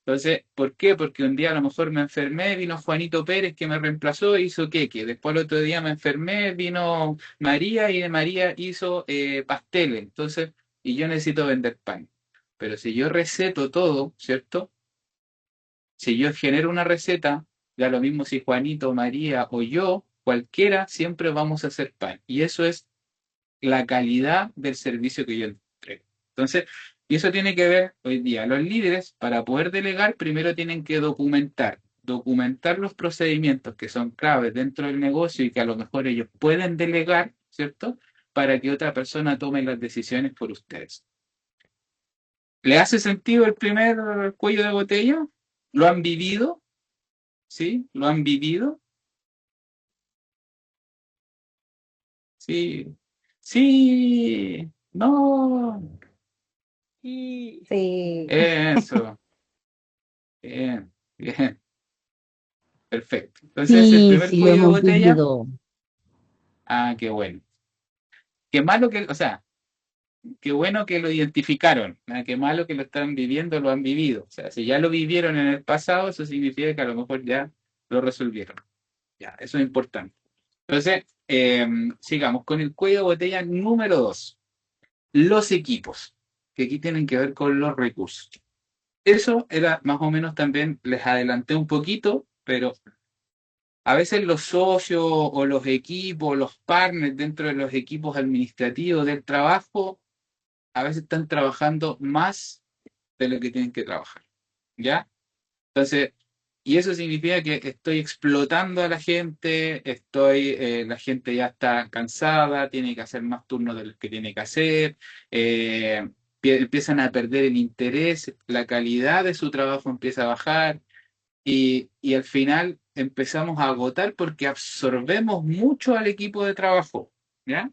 Entonces, ¿por qué? Porque un día a lo mejor me enfermé, vino Juanito Pérez que me reemplazó e hizo queque. Después el otro día me enfermé, vino María y de María hizo pasteles. Entonces, y yo necesito vender pan. Pero si yo receto todo, ¿cierto? Si yo genero una receta, da lo mismo si Juanito, María o yo, cualquiera, siempre vamos a hacer pan. Y eso es la calidad del servicio que yo entrego. Entonces, y eso tiene que ver hoy día. Los líderes, para poder delegar, primero tienen que documentar los procedimientos que son claves dentro del negocio y que a lo mejor ellos pueden delegar, ¿cierto? Para que otra persona tome las decisiones por ustedes. ¿Le hace sentido el primer cuello de botella? ¿Lo han vivido? ¿Sí? ¿Lo han vivido? Sí. Sí. No. Sí. Sí, Eso. Bien. Bien. Perfecto. Entonces, el sí, primer sí lo cuello de hemos botella. vivido. Ah, qué bueno. Qué malo que, o sea, qué bueno que lo identificaron. Qué malo que lo están viviendo, lo han vivido. O sea, si ya lo vivieron en el pasado, eso significa que a lo mejor ya lo resolvieron. Ya, eso es importante. Entonces, sigamos con el cuello de botella número 2. Los equipos, que aquí tienen que ver con los recursos. Eso era más o menos también, les adelanté un poquito, pero a veces los socios o los equipos, los partners dentro de los equipos administrativos del trabajo, a veces están trabajando más de lo que tienen que trabajar, ¿ya? Entonces, y eso significa que estoy explotando a la gente, la gente ya está cansada, tiene que hacer más turnos de los que tiene que hacer, eh, empiezan a perder el interés, la calidad de su trabajo empieza a bajar y al final empezamos a agotar porque absorbemos mucho al equipo de trabajo, ¿ya?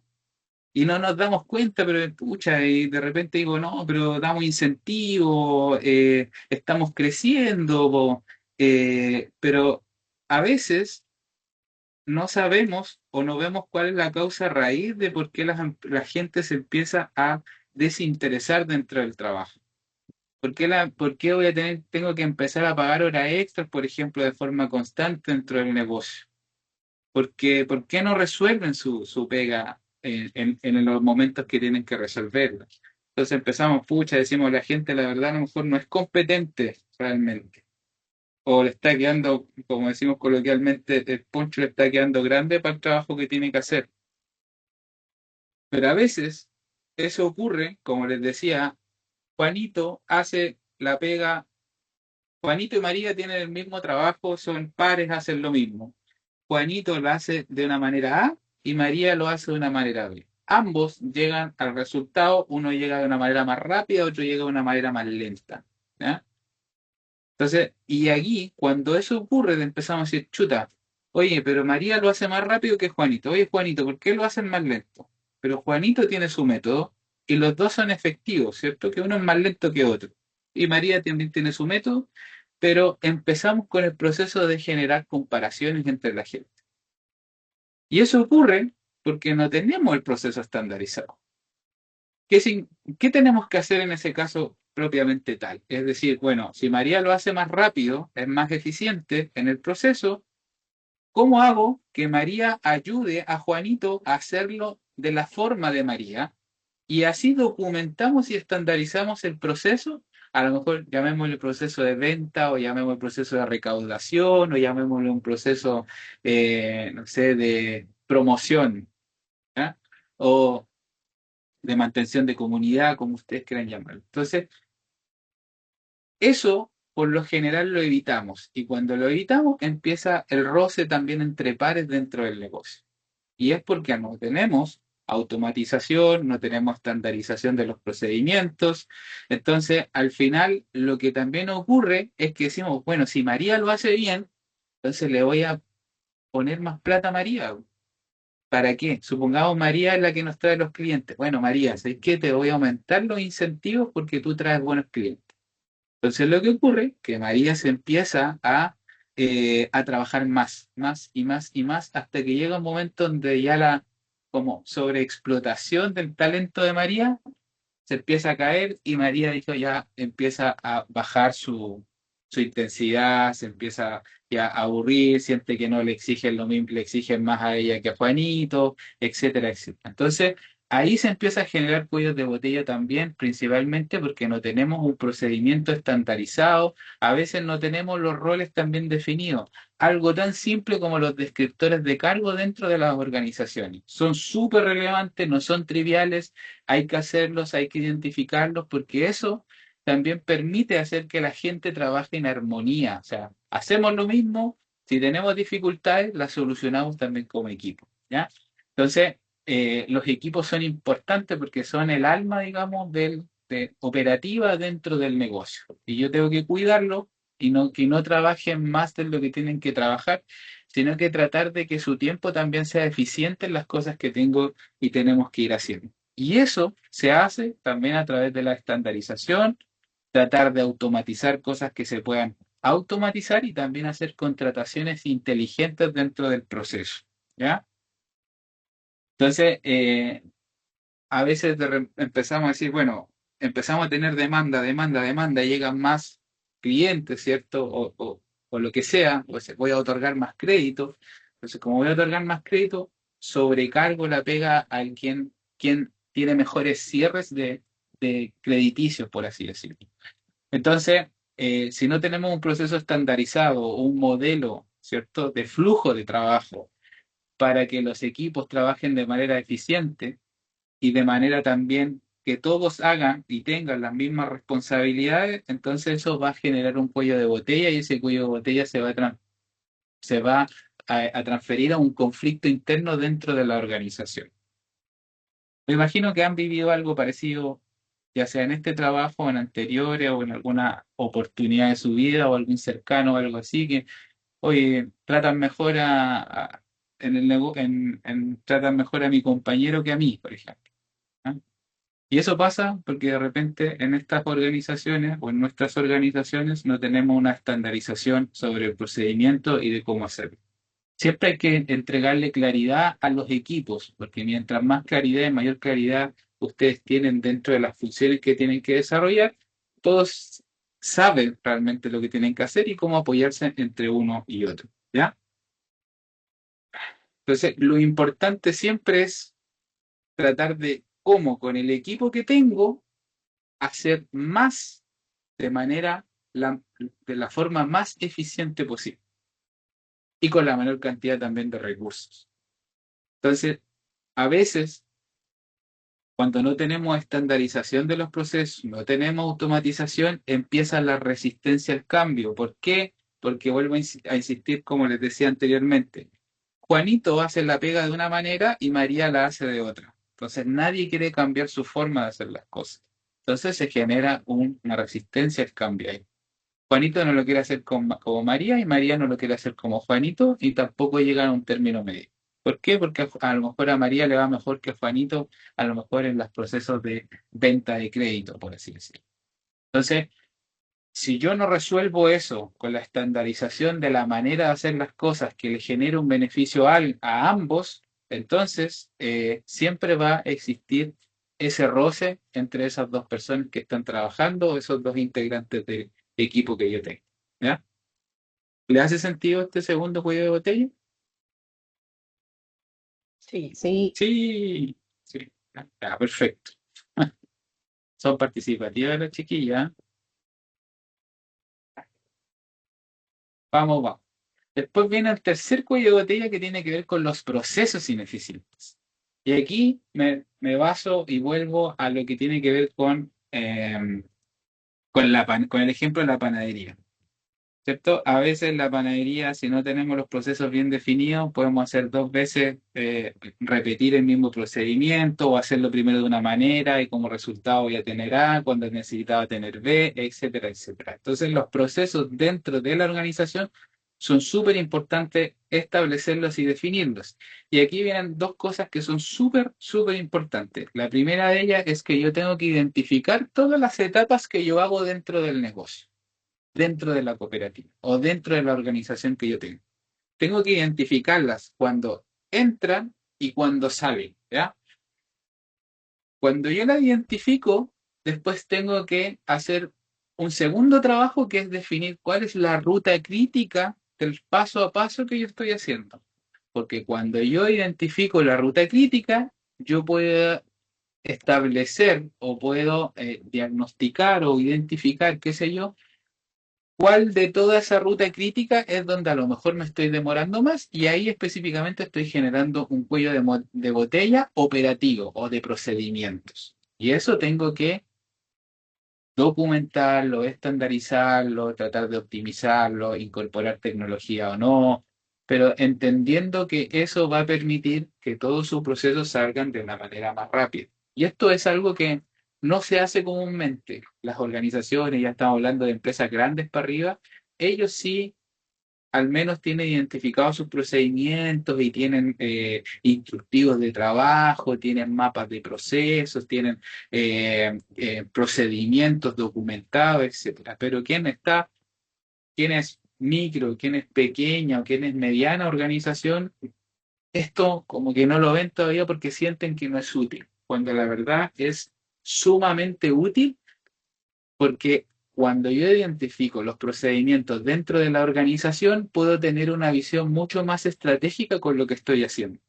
Y no nos damos cuenta, pero pucha, y de repente digo, no, pero damos incentivos, estamos creciendo, pero a veces no sabemos o no vemos cuál es la causa raíz de por qué la gente se empieza a desinteresar dentro del trabajo. ¿Por qué tengo que empezar a pagar horas extras, por ejemplo, de forma constante dentro del negocio? ¿Por qué no resuelven su pega en los momentos que tienen que resolverla? Entonces empezamos, pucha, decimos, la gente la verdad a lo mejor no es competente realmente. O le está quedando, como decimos coloquialmente, el poncho le está quedando grande para el trabajo que tiene que hacer. Pero a veces eso ocurre, como les decía, Juanito hace la pega, Juanito y María tienen el mismo trabajo, son pares, hacen lo mismo. Juanito lo hace de una manera A y María lo hace de una manera B. Ambos llegan al resultado, uno llega de una manera más rápida, otro llega de una manera más lenta. ¿Ya? Entonces, y aquí, cuando eso ocurre, empezamos a decir, chuta, oye, pero María lo hace más rápido que Juanito. Oye, Juanito, ¿por qué lo hacen más lento? Pero Juanito tiene su método y los dos son efectivos, ¿cierto? Que uno es más lento que otro. Y María también tiene su método, pero empezamos con el proceso de generar comparaciones entre la gente. Y eso ocurre porque no tenemos el proceso estandarizado. ¿Qué, qué tenemos que hacer en ese caso propiamente tal? Es decir, bueno, si María lo hace más rápido, es más eficiente en el proceso, ¿cómo hago que María ayude a Juanito a hacerlo de la forma de María? Y así documentamos y estandarizamos el proceso. A lo mejor llamémosle proceso de venta o llamémosle proceso de recaudación o llamémosle un proceso, no sé, de promoción, ¿ya? O de mantención de comunidad, como ustedes quieran llamarlo. Entonces, eso por lo general lo evitamos. Y cuando lo evitamos, empieza el roce también entre pares dentro del negocio. Y es porque no tenemos automatización, no tenemos estandarización de los procedimientos. Entonces, al final, lo que también ocurre es que decimos, bueno, si María lo hace bien, entonces le voy a poner más plata a María. ¿Para qué? Supongamos María es la que nos trae los clientes. Bueno, María, ¿sabes qué? Te voy a aumentar los incentivos porque tú traes buenos clientes. Entonces lo que ocurre es que María se empieza a trabajar más, más y más y más hasta que llega un momento donde ya la como sobreexplotación del talento de María se empieza a caer y María dijo ya empieza a bajar su intensidad, se empieza ya a aburrir, siente que no le exigen lo mismo, le exigen más a ella que a Juanito, etcétera, etcétera. Entonces, ahí se empieza a generar cuellos de botella también, principalmente porque no tenemos un procedimiento estandarizado, a veces no tenemos los roles también definidos. Algo tan simple como los descriptores de cargo dentro de las organizaciones. Son súper relevantes, no son triviales, hay que hacerlos, hay que identificarlos, porque eso también permite hacer que la gente trabaje en armonía. O sea, hacemos lo mismo, si tenemos dificultades, las solucionamos también como equipo, ¿ya? Entonces, los equipos son importantes porque son el alma, digamos, operativa dentro del negocio. Y yo tengo que cuidarlo y no, que no trabajen más de lo que tienen que trabajar, sino que tratar de que su tiempo también sea eficiente en las cosas que tengo y tenemos que ir haciendo. Y eso se hace también a través de la estandarización, tratar de automatizar cosas que se puedan automatizar y también hacer contrataciones inteligentes dentro del proceso, ¿ya? Entonces, a veces empezamos a decir, bueno, empezamos a tener demanda, demanda, demanda, y llegan más clientes, ¿cierto? O lo que sea, pues voy a otorgar más crédito. Entonces, como voy a otorgar más crédito, sobrecargo la pega al quien tiene mejores cierres de crediticios, por así decirlo. Entonces, si no tenemos un proceso estandarizado o un modelo, ¿cierto?, de flujo de trabajo para que los equipos trabajen de manera eficiente, y de manera también que todos hagan y tengan las mismas responsabilidades, entonces eso va a generar un cuello de botella y ese cuello de botella se va a transferir a un conflicto interno dentro de la organización. Me imagino que han vivido algo parecido, ya sea en este trabajo, en anteriores o en alguna oportunidad de su vida o algún cercano o algo así, que, oye, tratan mejor en el tratan mejor a mi compañero que a mí, por ejemplo. ¿No? Y eso pasa porque de repente en estas organizaciones o en nuestras organizaciones no tenemos una estandarización sobre el procedimiento y de cómo hacerlo. Siempre hay que entregarle claridad a los equipos, porque mientras más claridad y mayor claridad ustedes tienen dentro de las funciones que tienen que desarrollar, todos saben realmente lo que tienen que hacer y cómo apoyarse entre uno y otro, ¿ya? Entonces, lo importante siempre es tratar de cómo con el equipo que tengo hacer más de de la forma más eficiente posible y con la menor cantidad también de recursos. Entonces, a veces, cuando no tenemos estandarización de los procesos, no tenemos automatización, empieza la resistencia al cambio. ¿Por qué? Porque vuelvo a insistir, como les decía anteriormente, Juanito hace la pega de una manera y María la hace de otra. Entonces, nadie quiere cambiar su forma de hacer las cosas. Entonces, se genera una resistencia al cambio ahí. Juanito no lo quiere hacer como María y María no lo quiere hacer como Juanito y tampoco llegan a un término medio. ¿Por qué? Porque a lo mejor a María le va mejor que a Juanito, a lo mejor en los procesos de venta de crédito, por así decirlo. Entonces, si yo no resuelvo eso con la estandarización de la manera de hacer las cosas que le genere un beneficio a ambos, entonces siempre va a existir ese roce entre esas dos personas que están trabajando, esos dos integrantes del equipo que yo tengo. ¿Ya? ¿Le hace sentido este segundo cuello de botella? Sí, sí. Sí, sí. Ya, perfecto. Son participativas las chiquillas. Vamos, vamos. Después viene el tercer cuello de botella que tiene que ver con los procesos ineficientes. Y aquí me baso y vuelvo a lo que tiene que ver con el ejemplo de la panadería. ¿Cierto? A veces la panadería, si no tenemos los procesos bien definidos, podemos hacer dos veces, repetir el mismo procedimiento o hacerlo primero de una manera y como resultado voy a tener A cuando necesitaba tener B, etcétera, etcétera. Entonces los procesos dentro de la organización son súper importantes establecerlos y definirlos. Y aquí vienen dos cosas que son súper, súper importantes. La primera de ellas es que yo tengo que identificar todas las etapas que yo hago dentro del negocio, dentro de la cooperativa o dentro de la organización que yo tengo. Tengo que identificarlas cuando entran y cuando salen, ¿ya? Cuando yo la identifico, después tengo que hacer un segundo trabajo que es definir cuál es la ruta crítica del paso a paso que yo estoy haciendo. Porque cuando yo identifico la ruta crítica, yo puedo establecer o puedo diagnosticar o identificar, qué sé yo, cuál de toda esa ruta crítica es donde a lo mejor me estoy demorando más y ahí específicamente estoy generando un cuello de botella operativo o de procedimientos. Y eso tengo que documentarlo, estandarizarlo, tratar de optimizarlo, incorporar tecnología o no, pero entendiendo que eso va a permitir que todos sus procesos salgan de una manera más rápida. Y esto es algo que no se hace comúnmente. Las organizaciones, ya estamos hablando de empresas grandes para arriba, ellos sí al menos tienen identificados sus procedimientos y tienen instructivos de trabajo, tienen mapas de procesos, tienen procedimientos documentados, etcétera. Pero quién es micro, quién es pequeña o quién es mediana organización, esto como que no lo ven todavía porque sienten que no es útil, cuando la verdad es sumamente útil porque cuando yo identifico los procedimientos dentro de la organización, puedo tener una visión mucho más estratégica con lo que estoy haciendo,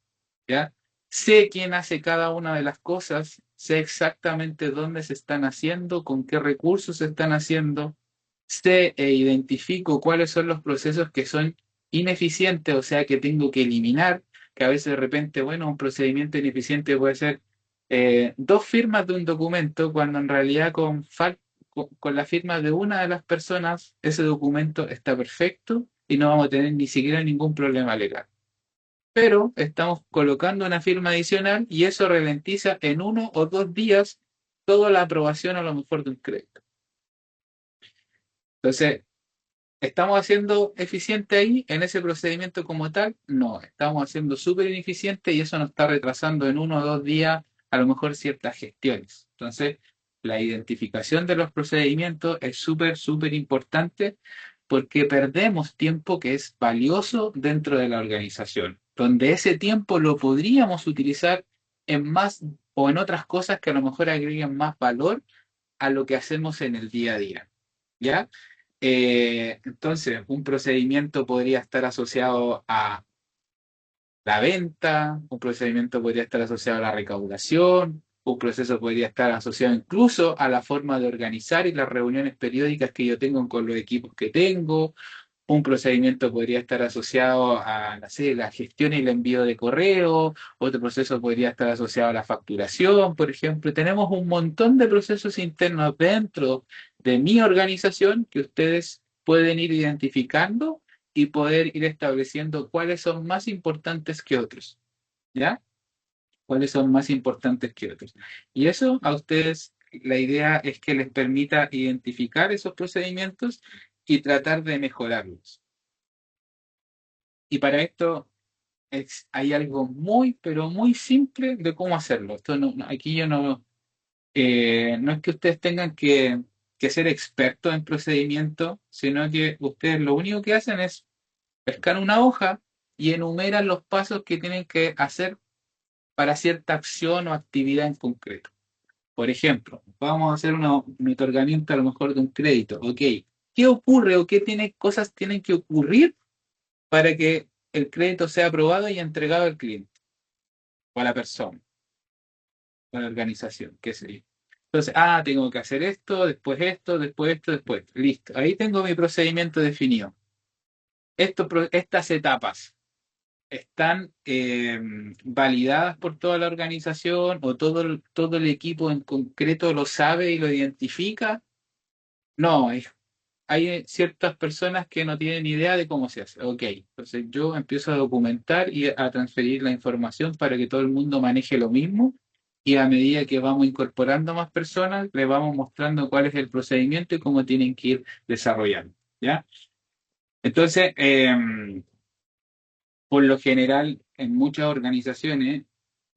¿ya? Sé quién hace cada una de las cosas, sé exactamente dónde se están haciendo, con qué recursos se están haciendo, sé e identifico cuáles son los procesos que son ineficientes, o sea, que tengo que eliminar, que a veces de repente, bueno, un procedimiento ineficiente puede ser dos firmas de un documento, cuando en realidad con la firma de una de las personas ese documento está perfecto y no vamos a tener ni siquiera ningún problema legal. Pero estamos colocando una firma adicional y eso ralentiza en 1 o 2 días toda la aprobación a lo mejor de un crédito. Entonces, ¿estamos haciendo eficiente ahí en ese procedimiento como tal? No, estamos haciendo súper ineficiente y eso nos está retrasando en 1 o 2 días a lo mejor ciertas gestiones. Entonces, la identificación de los procedimientos es súper, súper importante porque perdemos tiempo que es valioso dentro de la organización, donde ese tiempo lo podríamos utilizar en más o en otras cosas que a lo mejor agreguen más valor a lo que hacemos en el día a día. ¿Ya? Entonces, un procedimiento podría estar asociado a la venta, un procedimiento podría estar asociado a la recaudación, un proceso podría estar asociado incluso a la forma de organizar y las reuniones periódicas que yo tengo con los equipos que tengo, un procedimiento podría estar asociado a, no sé, la gestión y el envío de correo, otro proceso podría estar asociado a la facturación, por ejemplo. Tenemos un montón de procesos internos dentro de mi organización que ustedes pueden ir identificando y poder ir estableciendo cuáles son más importantes que otros, ¿ya? Cuáles son más importantes que otros. Y eso a ustedes, la idea es que les permita identificar esos procedimientos y tratar de mejorarlos. Y para esto hay algo muy, pero muy simple de cómo hacerlo. Esto aquí yo no, no es que ustedes tengan que ser expertos en procedimiento, sino que ustedes lo único que hacen es pescar una hoja y enumeran los pasos que tienen que hacer para cierta acción o actividad en concreto. Por ejemplo, vamos a hacer un otorgamiento a lo mejor de un crédito. Ok, ¿qué ocurre o qué cosas tienen que ocurrir para que el crédito sea aprobado y entregado al cliente o a la persona o a la organización? ¿Qué sería? Entonces, tengo que hacer esto, después esto, después esto, después. Listo. Ahí tengo mi procedimiento definido. Estas etapas están validadas por toda la organización o todo el equipo en concreto lo sabe y lo identifica. No, hay ciertas personas que no tienen idea de cómo se hace. Ok, entonces yo empiezo a documentar y a transferir la información para que todo el mundo maneje lo mismo y a medida que vamos incorporando más personas, le vamos mostrando cuál es el procedimiento y cómo tienen que ir desarrollando. ¿Ya? Entonces, por lo general, en muchas organizaciones,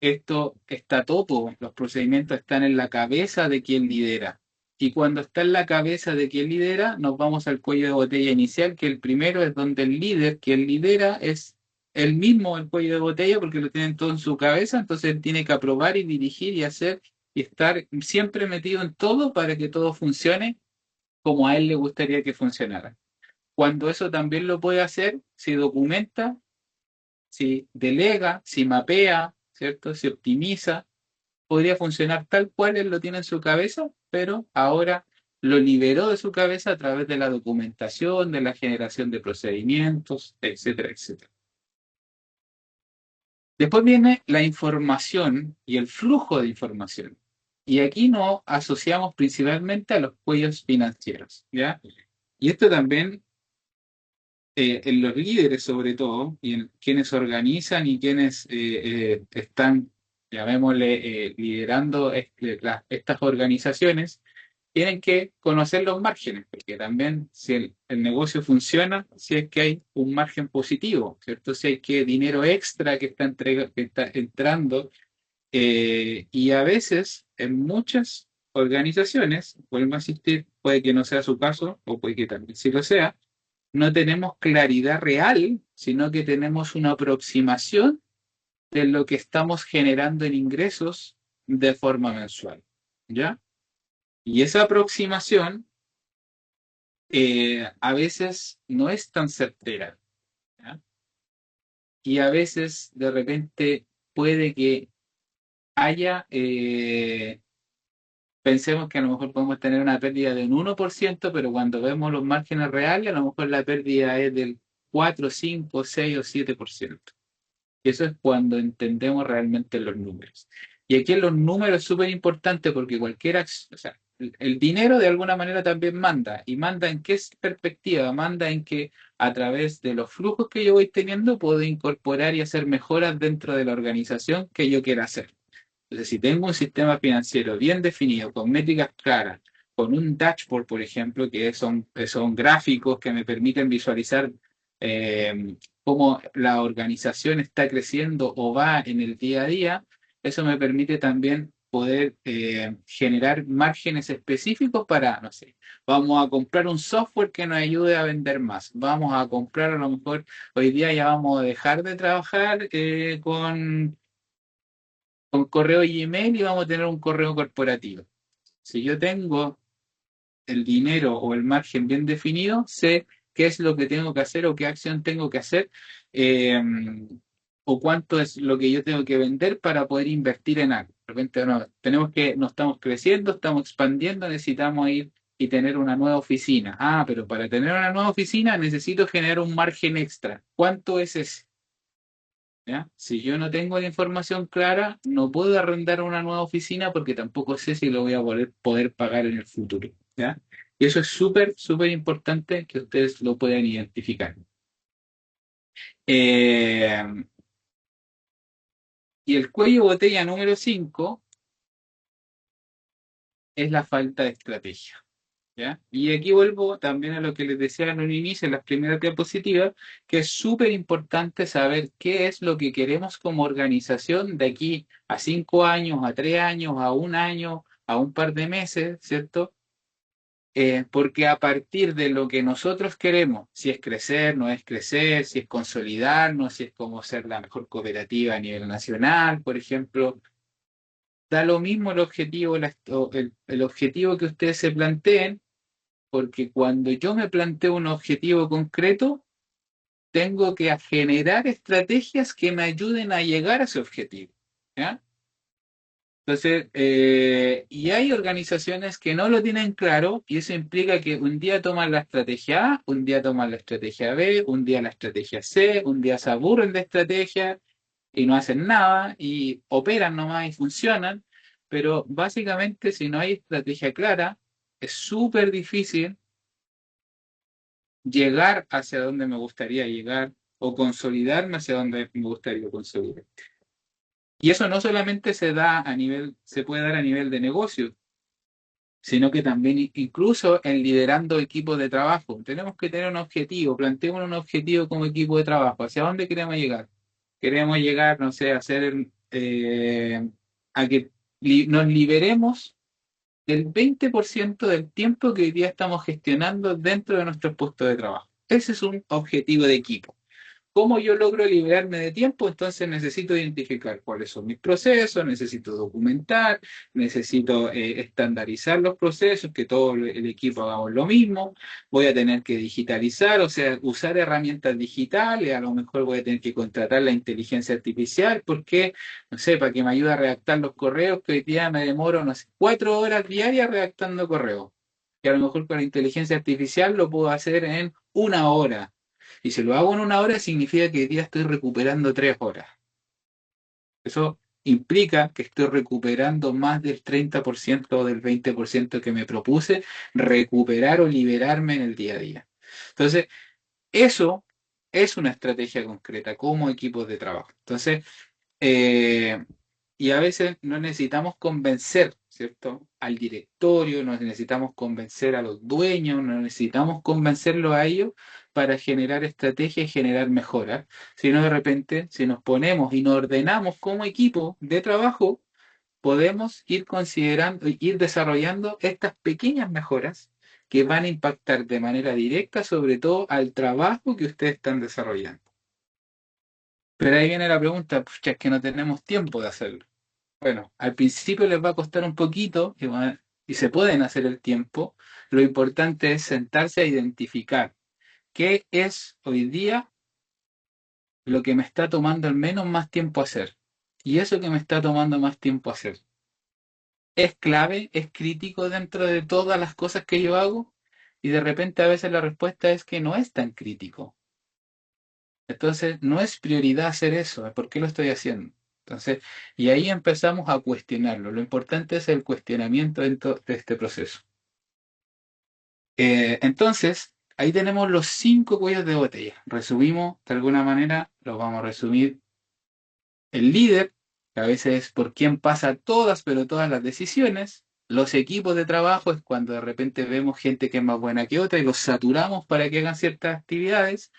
esto está todo, los procedimientos están en la cabeza de quien lidera. Y cuando está en la cabeza de quien lidera, nos vamos al cuello de botella inicial, que el primero es donde el líder, quien lidera, es el mismo el cuello de botella porque lo tienen todo en su cabeza, entonces él tiene que aprobar y dirigir y hacer y estar siempre metido en todo para que todo funcione como a él le gustaría que funcionara. Cuando eso también lo puede hacer, si documenta, si delega, si mapea, ¿cierto? Si optimiza, podría funcionar tal cual él lo tiene en su cabeza, pero ahora lo liberó de su cabeza a través de la documentación, de la generación de procedimientos, etcétera, etcétera. Después viene la información y el flujo de información. Y aquí nos asociamos principalmente a los cuellos financieros, ¿ya? Y esto también en los líderes sobre todo, y en quienes organizan y quienes están, llamémosle, liderando estas organizaciones, tienen que conocer los márgenes, porque también si el negocio funciona, si es que hay un margen positivo, ¿cierto? Si hay que dinero extra que está entrando, y a veces en muchas organizaciones, vuelvo a insistir, puede que no sea su caso, o puede que también sí lo sea, no tenemos claridad real, sino que tenemos una aproximación de lo que estamos generando en ingresos de forma mensual. ¿Ya? Y esa aproximación a veces no es tan certera. ¿Ya? Y a veces de repente puede que haya, pensemos que a lo mejor podemos tener una pérdida de un 1%, pero cuando vemos los márgenes reales, a lo mejor la pérdida es del 4, 5, 6 o 7%. Eso es cuando entendemos realmente los números. Y aquí en los números es súper importante porque cualquier acción, o sea, el dinero de alguna manera también manda. ¿Y manda en qué perspectiva? Manda en que a través de los flujos que yo voy teniendo puedo incorporar y hacer mejoras dentro de la organización que yo quiera hacer. Entonces, si tengo un sistema financiero bien definido, con métricas claras, con un dashboard, por ejemplo, que son gráficos que me permiten visualizar cómo la organización está creciendo o va en el día a día, eso me permite también poder generar márgenes específicos para, no sé, vamos a comprar un software que nos ayude a vender más, vamos a comprar a lo mejor, hoy día ya vamos a dejar de trabajar con correo y email y vamos a tener un correo corporativo. Si yo tengo el dinero o el margen bien definido, sé qué es lo que tengo que hacer o qué acción tengo que hacer, eh, o cuánto es lo que yo tengo que vender para poder invertir en algo. De repente no estamos creciendo, estamos expandiendo, necesitamos ir y tener una nueva oficina. Pero para tener una nueva oficina necesito generar un margen extra. ¿Cuánto es ese? ¿Ya? Si yo no tengo la información clara, no puedo arrendar una nueva oficina porque tampoco sé si lo voy a poder pagar en el futuro. ¿Ya? Y eso es súper, súper importante que ustedes lo puedan identificar. Eh, y el cuello de botella número 5 es la falta de estrategia. ¿Ya? Y aquí vuelvo también a lo que les decía en un inicio, en las primeras diapositivas, que es súper importante saber qué es lo que queremos como organización de aquí a 5 años, a 3 años, a un año, a un par de meses, ¿cierto? Porque a partir de lo que nosotros queremos, si es crecer, no es crecer, si es consolidarnos, si es como ser la mejor cooperativa a nivel nacional, por ejemplo, da lo mismo el objetivo, el objetivo que ustedes se planteen, porque cuando yo me planteo un objetivo concreto, tengo que generar estrategias que me ayuden a llegar a ese objetivo. ¿Ya? Entonces, y hay organizaciones que no lo tienen claro y eso implica que un día toman la estrategia A, un día toman la estrategia B, un día la estrategia C, un día se aburren de estrategia y no hacen nada y operan nomás y funcionan, pero básicamente si no hay estrategia clara, es súper difícil llegar hacia donde me gustaría llegar o consolidarme hacia donde me gustaría consolidar. Y eso no solamente se puede dar a nivel de negocio, sino que también incluso en liderando equipos de trabajo. Tenemos que tener un objetivo, planteemos un objetivo como equipo de trabajo. ¿Hacia dónde queremos llegar? Queremos llegar, no sé, a que nos liberemos del 20% del tiempo que hoy día estamos gestionando dentro de nuestros puestos de trabajo. Ese es un objetivo de equipo. ¿Cómo yo logro liberarme de tiempo? Entonces necesito identificar cuáles son mis procesos, necesito documentar, necesito estandarizar los procesos, que todo el equipo hagamos lo mismo. Voy a tener que digitalizar, o sea, usar herramientas digitales. A lo mejor voy a tener que contratar la inteligencia artificial, porque, no sé, para que me ayude a redactar los correos, que hoy día me demoro, no sé, 4 horas diarias redactando correos. Y a lo mejor con la inteligencia artificial lo puedo hacer en una hora. Y si lo hago en una hora, significa que hoy día estoy recuperando 3 horas. Eso implica que estoy recuperando más del 30% o del 20% que me propuse recuperar o liberarme en el día a día. Entonces, eso es una estrategia concreta como equipos de trabajo. Entonces, eh, y a veces no necesitamos convencer, ¿cierto? Al directorio, no necesitamos convencer a los dueños, no necesitamos convencerlos a ellos para generar estrategias y generar mejoras, sino de repente, si nos ponemos y nos ordenamos como equipo de trabajo, podemos ir considerando, ir desarrollando estas pequeñas mejoras que van a impactar de manera directa, sobre todo al trabajo que ustedes están desarrollando. Pero ahí viene la pregunta, pucha, es que no tenemos tiempo de hacerlo. Bueno, al principio les va a costar un poquito y se pueden hacer el tiempo. Lo importante es sentarse a identificar qué es hoy día lo que me está tomando al menos más tiempo hacer. Y eso que me está tomando más tiempo hacer, ¿es clave, es crítico dentro de todas las cosas que yo hago? Y de repente a veces la respuesta es que no es tan crítico. Entonces, no es prioridad hacer eso. ¿Por qué lo estoy haciendo? Entonces, y ahí empezamos a cuestionarlo. Lo importante es el cuestionamiento dentro de este proceso. Entonces, ahí tenemos los 5 cuellos de botella. Resumimos, de alguna manera, los vamos a resumir. El líder, que a veces es por quien pasa todas, pero todas las decisiones. Los equipos de trabajo es cuando de repente vemos gente que es más buena que otra y los saturamos para que hagan ciertas actividades.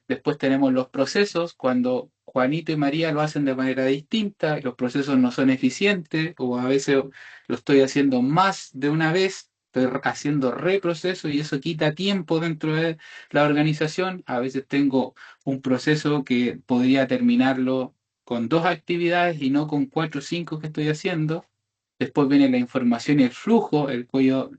Después tenemos los procesos, cuando Juanito y María lo hacen de manera distinta, los procesos no son eficientes o a veces lo estoy haciendo más de una vez, estoy haciendo reproceso y eso quita tiempo dentro de la organización. A veces tengo un proceso que podría terminarlo con 2 actividades y no con 4 o 5 que estoy haciendo. Después viene la información y el flujo, el cuello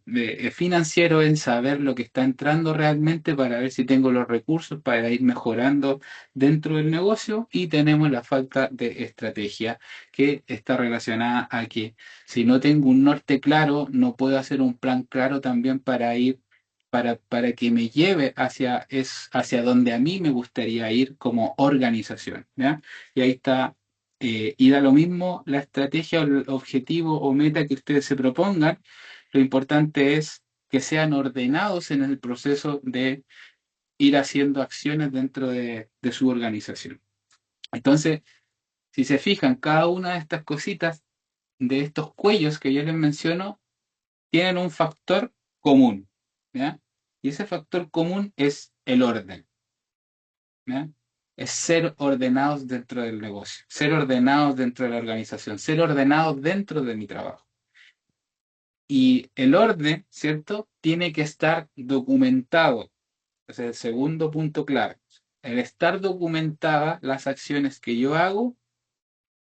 financiero en saber lo que está entrando realmente para ver si tengo los recursos para ir mejorando dentro del negocio. Y tenemos la falta de estrategia que está relacionada a que si no tengo un norte claro, no puedo hacer un plan claro también para ir, para que me lleve hacia donde a mí me gustaría ir como organización, ¿ya? Y ahí está y da lo mismo la estrategia o el objetivo o meta que ustedes se propongan, lo importante es que sean ordenados en el proceso de ir haciendo acciones dentro de su organización. Entonces, si se fijan, cada una de estas cositas, de estos cuellos que yo les menciono, tienen un factor común. ¿ya? Y ese factor común es el orden, ¿ya? Es ser ordenados dentro del negocio, ser ordenados dentro de la organización, ser ordenados dentro de mi trabajo. Y el orden, ¿cierto? Tiene que estar documentado. Es el segundo punto clave. El estar documentada, las acciones que yo hago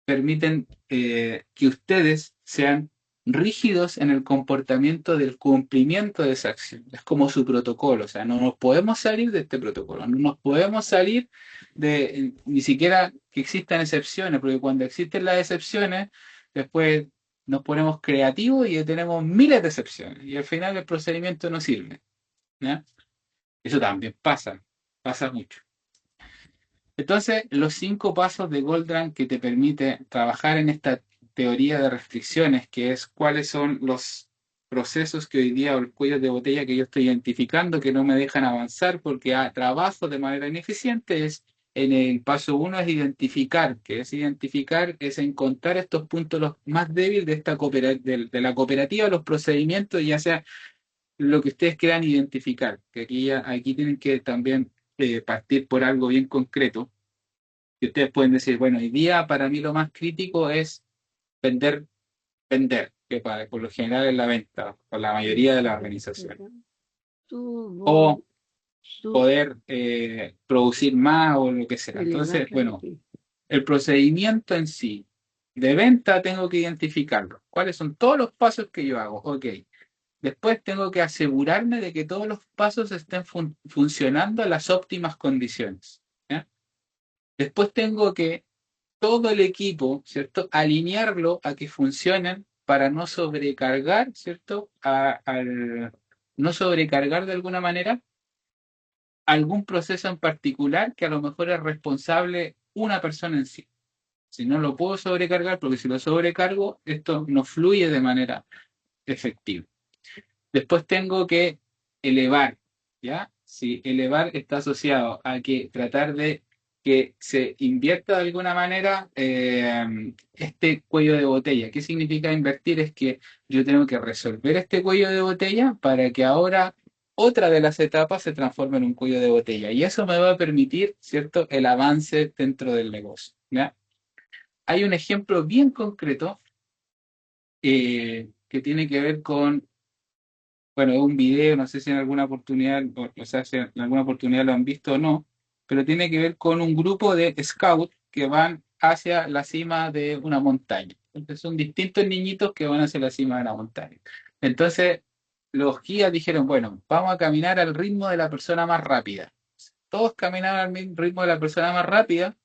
permiten que ustedes sean rígidos en el comportamiento del cumplimiento de esa acción. Es como su protocolo, o sea, no nos podemos salir de este protocolo, no nos podemos salir de ni siquiera que existan excepciones, porque cuando existen las excepciones, después nos ponemos creativos y tenemos miles de excepciones y al final el procedimiento no sirve, ¿ya? Eso también pasa mucho. Entonces, los 5 pasos de Goldran que te permite trabajar en esta teoría de restricciones, que es cuáles son los procesos que hoy día o el cuello de botella que yo estoy identificando que no me dejan avanzar porque trabajo de manera ineficiente, es en el paso 1 es identificar, que es identificar, es encontrar estos puntos los más débiles de esta de la cooperativa, los procedimientos, ya sea lo que ustedes quieran identificar, que aquí tienen que también partir por algo bien concreto y ustedes pueden decir, bueno, hoy día para mí lo más crítico es vender, que por lo general es la venta, por la mayoría de las organizaciones. O poder producir más o lo que sea. Entonces, bueno, el procedimiento en sí de venta tengo que identificarlo. ¿Cuáles son todos los pasos que yo hago? Ok. Después tengo que asegurarme de que todos los pasos estén funcionando a las óptimas condiciones. ¿Ya? Después tengo que todo el equipo, ¿cierto? Alinearlo a que funcionen para no sobrecargar, ¿cierto? No sobrecargar de alguna manera algún proceso en particular que a lo mejor es responsable una persona en sí. Si no lo puedo sobrecargar, porque si lo sobrecargo, esto no fluye de manera efectiva. Después tengo que elevar, ¿ya? Si elevar está asociado a que tratar de que se invierta de alguna manera este cuello de botella. ¿Qué significa invertir? Es que yo tengo que resolver este cuello de botella para que ahora otra de las etapas se transforme en un cuello de botella. Y eso me va a permitir, ¿cierto?, el avance dentro del negocio, ¿ya? Hay un ejemplo bien concreto que tiene que ver con bueno, es un video, no sé si en alguna oportunidad, o sea, si en alguna oportunidad lo han visto o no, pero tiene que ver con un grupo de scouts que van hacia la cima de una montaña. Entonces son distintos niñitos que van hacia la cima de la montaña. Entonces los guías dijeron, bueno, vamos a caminar al ritmo de la persona más rápida. Todos caminaban al mismo ritmo de la persona más rápida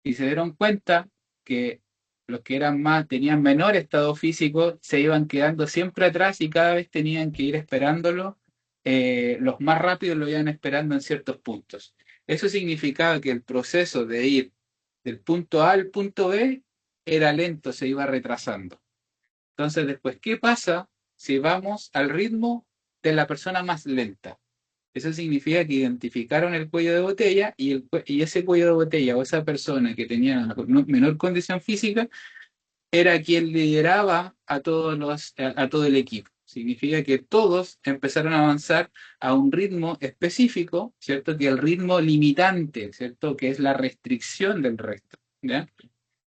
y se dieron cuenta que los que eran más, tenían menor estado físico, se iban quedando siempre atrás y cada vez tenían que ir esperándolo. Los más rápidos lo iban esperando en ciertos puntos. Eso significaba que el proceso de ir del punto A al punto B era lento, se iba retrasando. Entonces, después, ¿qué pasa si vamos al ritmo de la persona más lenta? Eso significa que identificaron el cuello de botella y ese cuello de botella o esa persona que tenía menor condición física era quien lideraba a todo el equipo. Significa que todos empezaron a avanzar a un ritmo específico, ¿cierto? Que el ritmo limitante, ¿cierto? Que es la restricción del resto, ¿ya?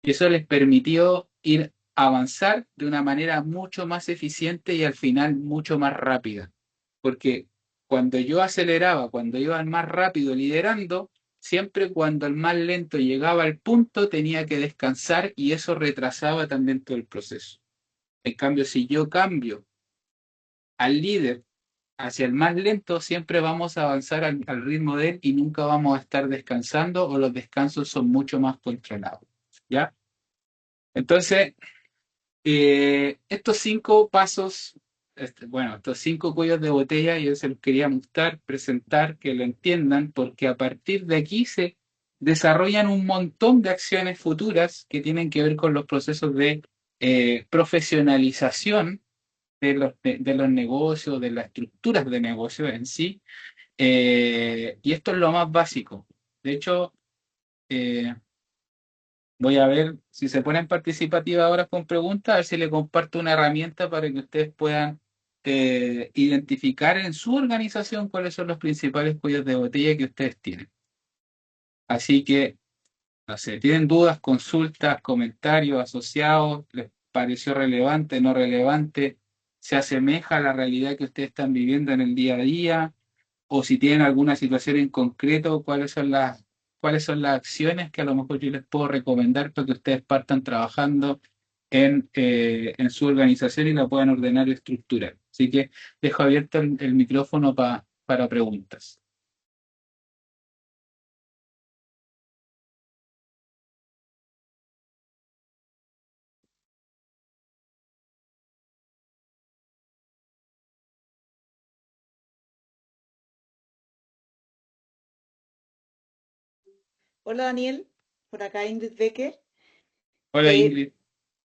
Y eso les permitió ir a avanzar de una manera mucho más eficiente y al final mucho más rápida. Porque cuando yo aceleraba, cuando iba más rápido liderando, siempre cuando el más lento llegaba al punto tenía que descansar y eso retrasaba también todo el proceso. En cambio, si yo cambio al líder hacia el más lento, siempre vamos a avanzar al ritmo de él y nunca vamos a estar descansando o los descansos son mucho más controlados. ¿Ya? Entonces, estos 5 pasos, bueno, estos 5 cuellos de botella, yo se los quería mostrar, presentar, que lo entiendan, porque a partir de aquí se desarrollan un montón de acciones futuras que tienen que ver con los procesos de profesionalización de los negocios, de las estructuras de negocio en sí, y esto es lo más básico. De hecho, eh, voy a ver si se ponen participativas ahora con preguntas, a ver si le comparto una herramienta para que ustedes puedan identificar en su organización cuáles son los principales cuellos de botella que ustedes tienen. Así que, no sé, ¿tienen dudas, consultas, comentarios asociados? ¿Les pareció relevante, no relevante? ¿Se asemeja a la realidad que ustedes están viviendo en el día a día? O si tienen alguna situación en concreto, cuáles son las acciones que a lo mejor yo les puedo recomendar para que ustedes partan trabajando en su organización y la puedan ordenar y estructurar. Así que dejo abierto el micrófono para preguntas. Hola Daniel, por acá Ingrid Becker. Hola Eh, Ingrid.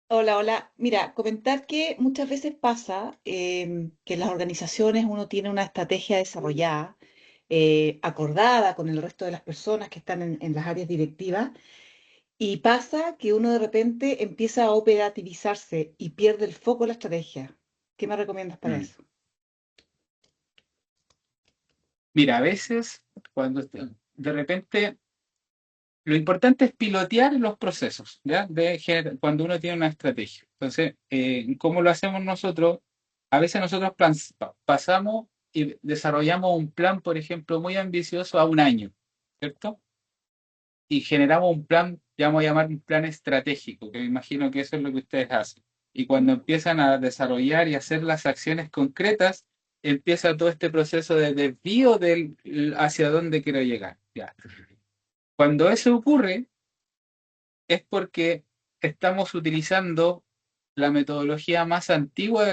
hola, hola. Mira, comentar que muchas veces pasa que en las organizaciones uno tiene una estrategia desarrollada, acordada con el resto de las personas que están en las áreas directivas, y pasa que uno de repente empieza a operativizarse y pierde el foco de la estrategia. ¿Qué me recomiendas para Mm. eso? Mira, a veces de repente lo importante es pilotear los procesos, ¿ya? Cuando uno tiene una estrategia. Entonces, ¿cómo lo hacemos nosotros? A veces nosotros pasamos y desarrollamos un plan, por ejemplo, muy ambicioso a un año, ¿cierto? Y generamos un plan, ya vamos a llamar un plan estratégico, que me imagino que eso es lo que ustedes hacen. Y cuando ¿Mm? empiezan a desarrollar y hacer las acciones concretas, empieza todo este proceso de desvío hacia dónde quiero llegar. Ya. Cuando eso ocurre, es porque estamos utilizando la metodología más antigua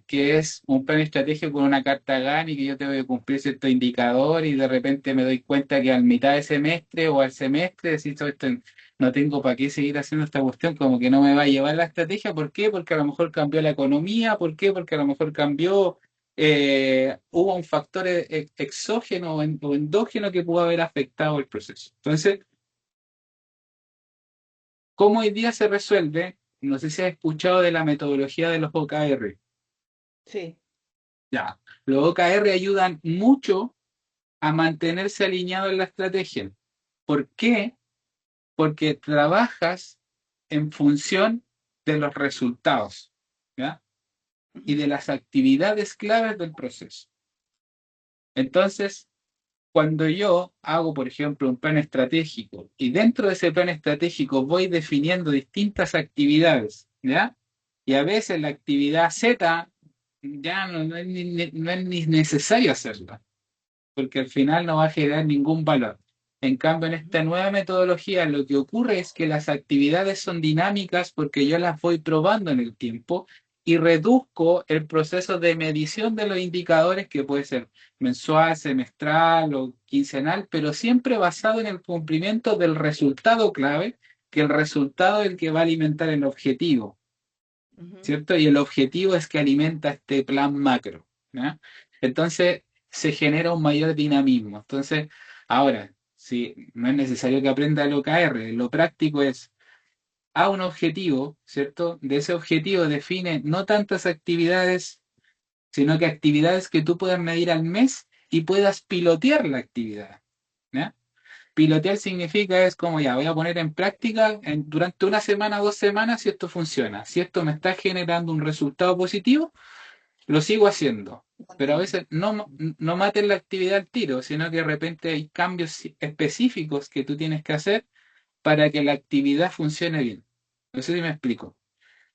que es un plan estratégico con una carta GAN y que yo tengo que cumplir cierto indicador y de repente me doy cuenta que al mitad de semestre o al semestre decir, "Oh, no tengo para qué seguir haciendo esta cuestión, como que no me va a llevar la estrategia". ¿Por qué? Porque a lo mejor cambió la economía. ¿Por qué? Porque a lo mejor hubo un factor exógeno o endógeno que pudo haber afectado el proceso. Entonces, ¿cómo hoy día se resuelve? No sé si has escuchado de la metodología de los OKR. Sí. Ya, los OKR ayudan mucho a mantenerse alineado en la estrategia. ¿Por qué? Porque trabajas en función de los resultados, ¿ya? Y Ujú. de las actividades claves del proceso. Entonces, cuando yo hago, por ejemplo, un plan estratégico y dentro de ese plan estratégico voy definiendo distintas actividades, ¿ya? Y a veces la actividad Z ya no es ni necesario hacerla, porque al final no va a generar ningún valor. En cambio, en Ujú. esta nueva metodología, lo que ocurre es que las actividades son dinámicas porque yo las voy probando en el tiempo y reduzco el proceso de medición de los indicadores, que puede ser mensual, semestral o quincenal, pero siempre basado en el cumplimiento del resultado clave, que el resultado es el que va a alimentar el objetivo. Ujú. ¿Cierto? Y el objetivo es que alimenta este plan macro, ¿ya? Entonces se genera un mayor dinamismo. Entonces, ahora, si no es necesario que aprenda el OKR, lo práctico es a un objetivo, ¿cierto? De ese objetivo define no tantas actividades, sino que actividades que tú puedas medir al mes y puedas pilotear la actividad, ¿ya? Pilotear significa es como ya, voy a poner en práctica durante una semana, 2 semanas si esto funciona. Si esto me está generando un resultado positivo, lo sigo haciendo. Pero a Continúa. veces no maten la actividad al tiro, sino que de repente hay cambios específicos que tú tienes que hacer para que la actividad funcione bien. No sé si me explico.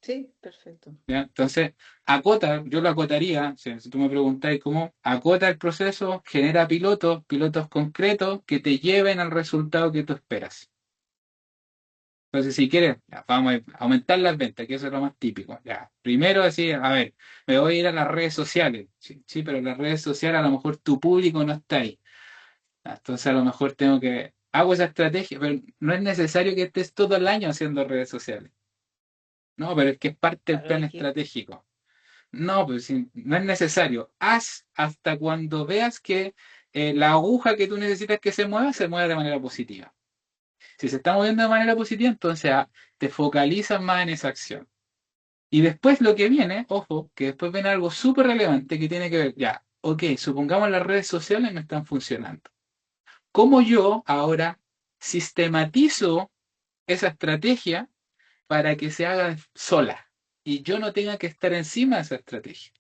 Sí, perfecto. ¿Ya? Entonces, yo lo acotaría, si tú me preguntáis cómo, acota el proceso, genera pilotos concretos que te lleven al resultado que tú esperas. Entonces, si quieres, ya, vamos a aumentar las ventas, que eso es lo más típico. Ya. Primero decir, a ver, me voy a ir a las redes sociales. Sí, sí, pero en las redes sociales a lo mejor tu público no está ahí. Ya, entonces a lo mejor hago esa estrategia, pero no es necesario que estés todo el año haciendo redes sociales. No, pero es que es parte del Claro, plan hay que. estratégico. No, pues sí, no es necesario. Haz hasta cuando veas que la aguja que tú necesitas que se mueva de manera positiva. Si se está moviendo de manera positiva, entonces te focalizas más en esa acción. Y después lo que viene, ojo, que después viene algo súper relevante que tiene que ver, ya, ok, supongamos las redes sociales no están funcionando. ¿Cómo yo ahora sistematizo esa estrategia para que se haga sola y yo no tenga que estar encima de esa estrategia?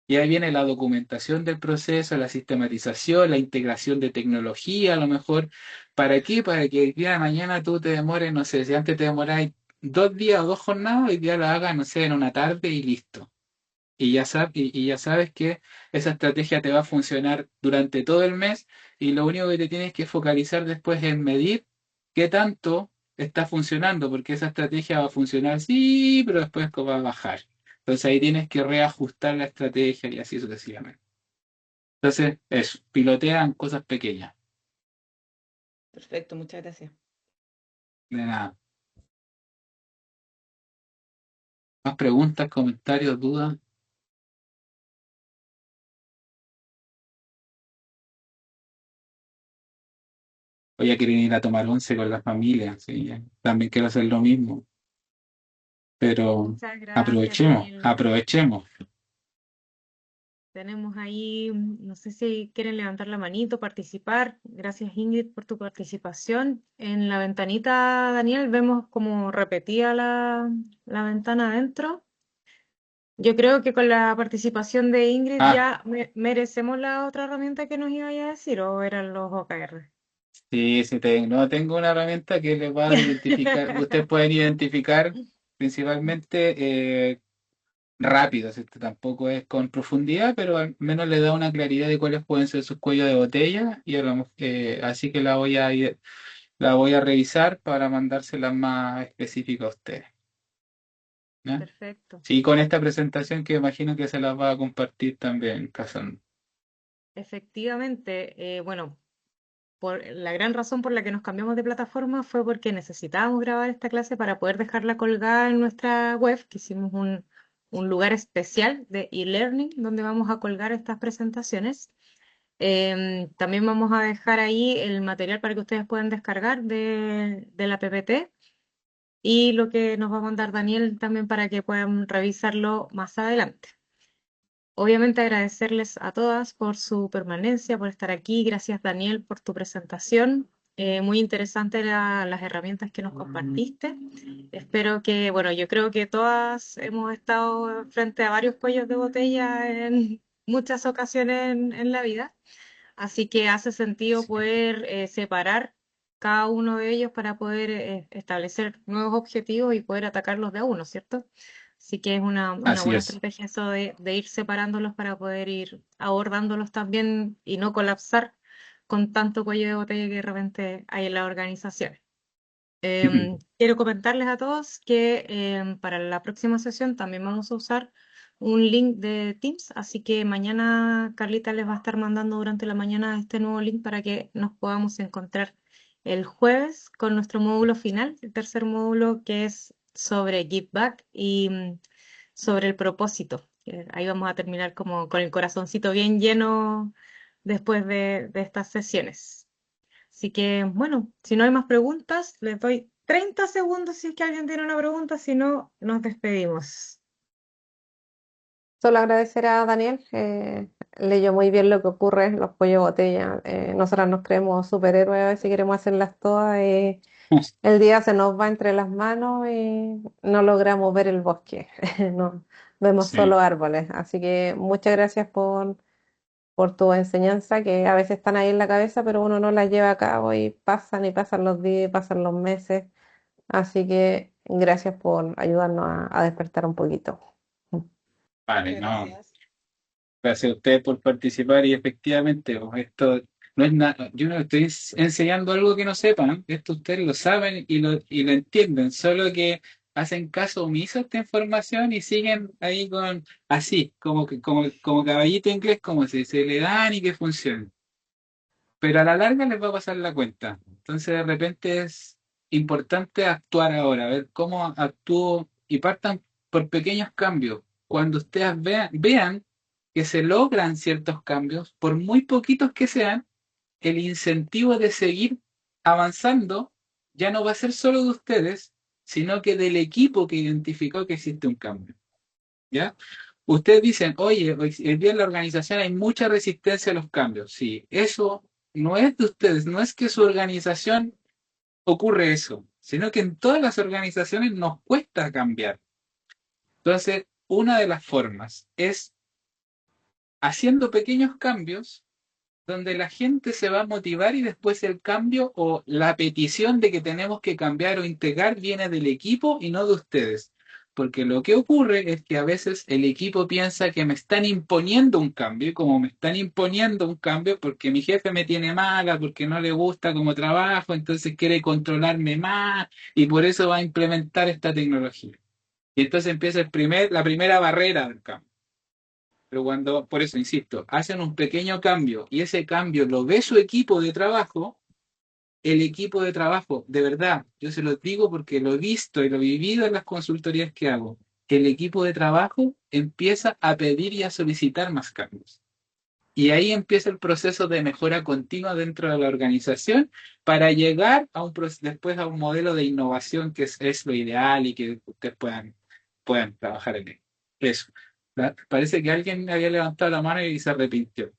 Y ahí viene la documentación del proceso, la sistematización, la integración de tecnología, a lo mejor. ¿Para qué? Para que el día de mañana tú te demores, no sé, si antes te demoras 2 días o 2 jornadas, hoy día lo hagas, no sé, en una tarde y listo. Y ya sabes que esa estrategia te va a funcionar durante todo el mes y lo único que te tienes que focalizar después es medir qué tanto está funcionando, porque esa estrategia va a funcionar, sí, pero después va a bajar. Entonces ahí tienes que reajustar la estrategia y así sucesivamente. Entonces, eso, pilotean cosas pequeñas. Perfecto, muchas gracias. De nada. ¿Más preguntas, comentarios, dudas? O ya quieren ir a tomar once con la familia, sí, también quiero hacer lo mismo. Pero Muchas gracias, aprovechemos, Daniel. aprovechemos. Tenemos ahí, no sé si quieren levantar la manito, participar. Gracias, Ingrid, por tu participación. En la ventanita, Daniel, vemos como repetía la ventana adentro. Yo creo que con la participación de Ingrid Ah, ya merecemos la otra herramienta que nos iba a decir, o eran los OKR. sí, sí, no tengo una herramienta que les va a identificar. Ustedes pueden identificar principalmente rápido, ¿cierto? Tampoco es con profundidad, pero al menos le da una claridad de cuáles pueden ser sus cuellos de botella. Y así que la voy a revisar para mandárselas más específicas a ustedes. ¿Ya? Perfecto. Sí, con esta presentación que imagino que se las va a compartir también, Cassandra. Efectivamente, bueno, la gran razón por la que nos cambiamos de plataforma fue porque necesitábamos grabar esta clase para poder dejarla colgada en nuestra web, que hicimos un lugar especial de e-learning donde vamos a colgar estas presentaciones. También vamos a dejar ahí el material para que ustedes puedan descargar de la PPT y lo que nos va a mandar Daniel también para que puedan revisarlo más adelante. Obviamente agradecerles a todas por su permanencia, por estar aquí. Gracias, Daniel, por tu presentación. Muy interesante las herramientas que nos compartiste. Espero que, bueno, yo creo que todas hemos estado frente a varios cuellos de botella en muchas ocasiones en la vida, así que hace sentido Sí. poder separar cada uno de ellos para poder establecer nuevos objetivos y poder atacarlos de a uno, ¿cierto? Así que es una Así buena es. estrategia eso de ir separándolos para poder ir abordándolos también y no colapsar con tanto cuello de botella que de repente hay en las organizaciones. Quiero comentarles a todos que para la próxima sesión también vamos a usar un link de Teams, así que mañana Carlita les va a estar mandando durante la mañana este nuevo link para que nos podamos encontrar el jueves con nuestro módulo final, el tercer módulo que es sobre Give Back y sobre el propósito. Ahí vamos a terminar como con el corazoncito bien lleno después de estas sesiones. Así que, bueno, si no hay más preguntas, les doy 30 segundos si es que alguien tiene una pregunta, si no, nos despedimos. Solo agradecer a Daniel, leyó muy bien lo que ocurre en los cuellos de botella. Nosotras nos creemos superhéroes a veces queremos hacerlas todas. El día se nos va entre las manos y no logramos ver el bosque, no, vemos Sí. solo árboles. Así que muchas gracias por tu enseñanza, que a veces están ahí en la cabeza, pero uno no las lleva a cabo y pasan los días, y pasan los meses. Así que gracias por ayudarnos a despertar un poquito. Vale, Muchas no. gracias. Gracias a ustedes por participar y efectivamente, pues, esto no es nada, yo no estoy enseñando algo que no sepan, esto ustedes lo saben y lo entienden, solo que hacen caso omiso a esta información y siguen ahí con así, como caballito inglés, como si se le dan y que funcione. Pero a la larga les va a pasar la cuenta. Entonces de repente es importante actuar ahora, ver cómo actúo y partan por pequeños cambios. Cuando ustedes vean que se logran ciertos cambios, por muy poquitos que sean, el incentivo de seguir avanzando ya no va a ser solo de ustedes, sino que del equipo que identificó que existe un cambio. ¿Ya? Ustedes dicen, oye, hoy día en la organización hay mucha resistencia a los cambios. Sí, eso no es de ustedes, no es que su organización ocurre eso, sino que en todas las organizaciones nos cuesta cambiar. Entonces, una de las formas es haciendo pequeños cambios donde la gente se va a motivar y después el cambio o la petición de que tenemos que cambiar o integrar viene del equipo y no de ustedes. Porque lo que ocurre es que a veces el equipo piensa que me están imponiendo un cambio, y como me están imponiendo un cambio porque mi jefe me tiene mala, porque no le gusta cómo trabajo, entonces quiere controlarme más y por eso va a implementar esta tecnología. Y entonces empieza la primera barrera del cambio. Pero cuando, por eso insisto, hacen un pequeño cambio y ese cambio lo ve su equipo de trabajo, el equipo de trabajo, de verdad, yo se lo digo porque lo he visto y lo he vivido en las consultorías que hago, el equipo de trabajo empieza a pedir y a solicitar más cambios. Y ahí empieza el proceso de mejora continua dentro de la organización para llegar a después a un modelo de innovación que es lo ideal y que ustedes puedan trabajar en él. Eso. Parece que alguien había levantado la mano y se arrepintió.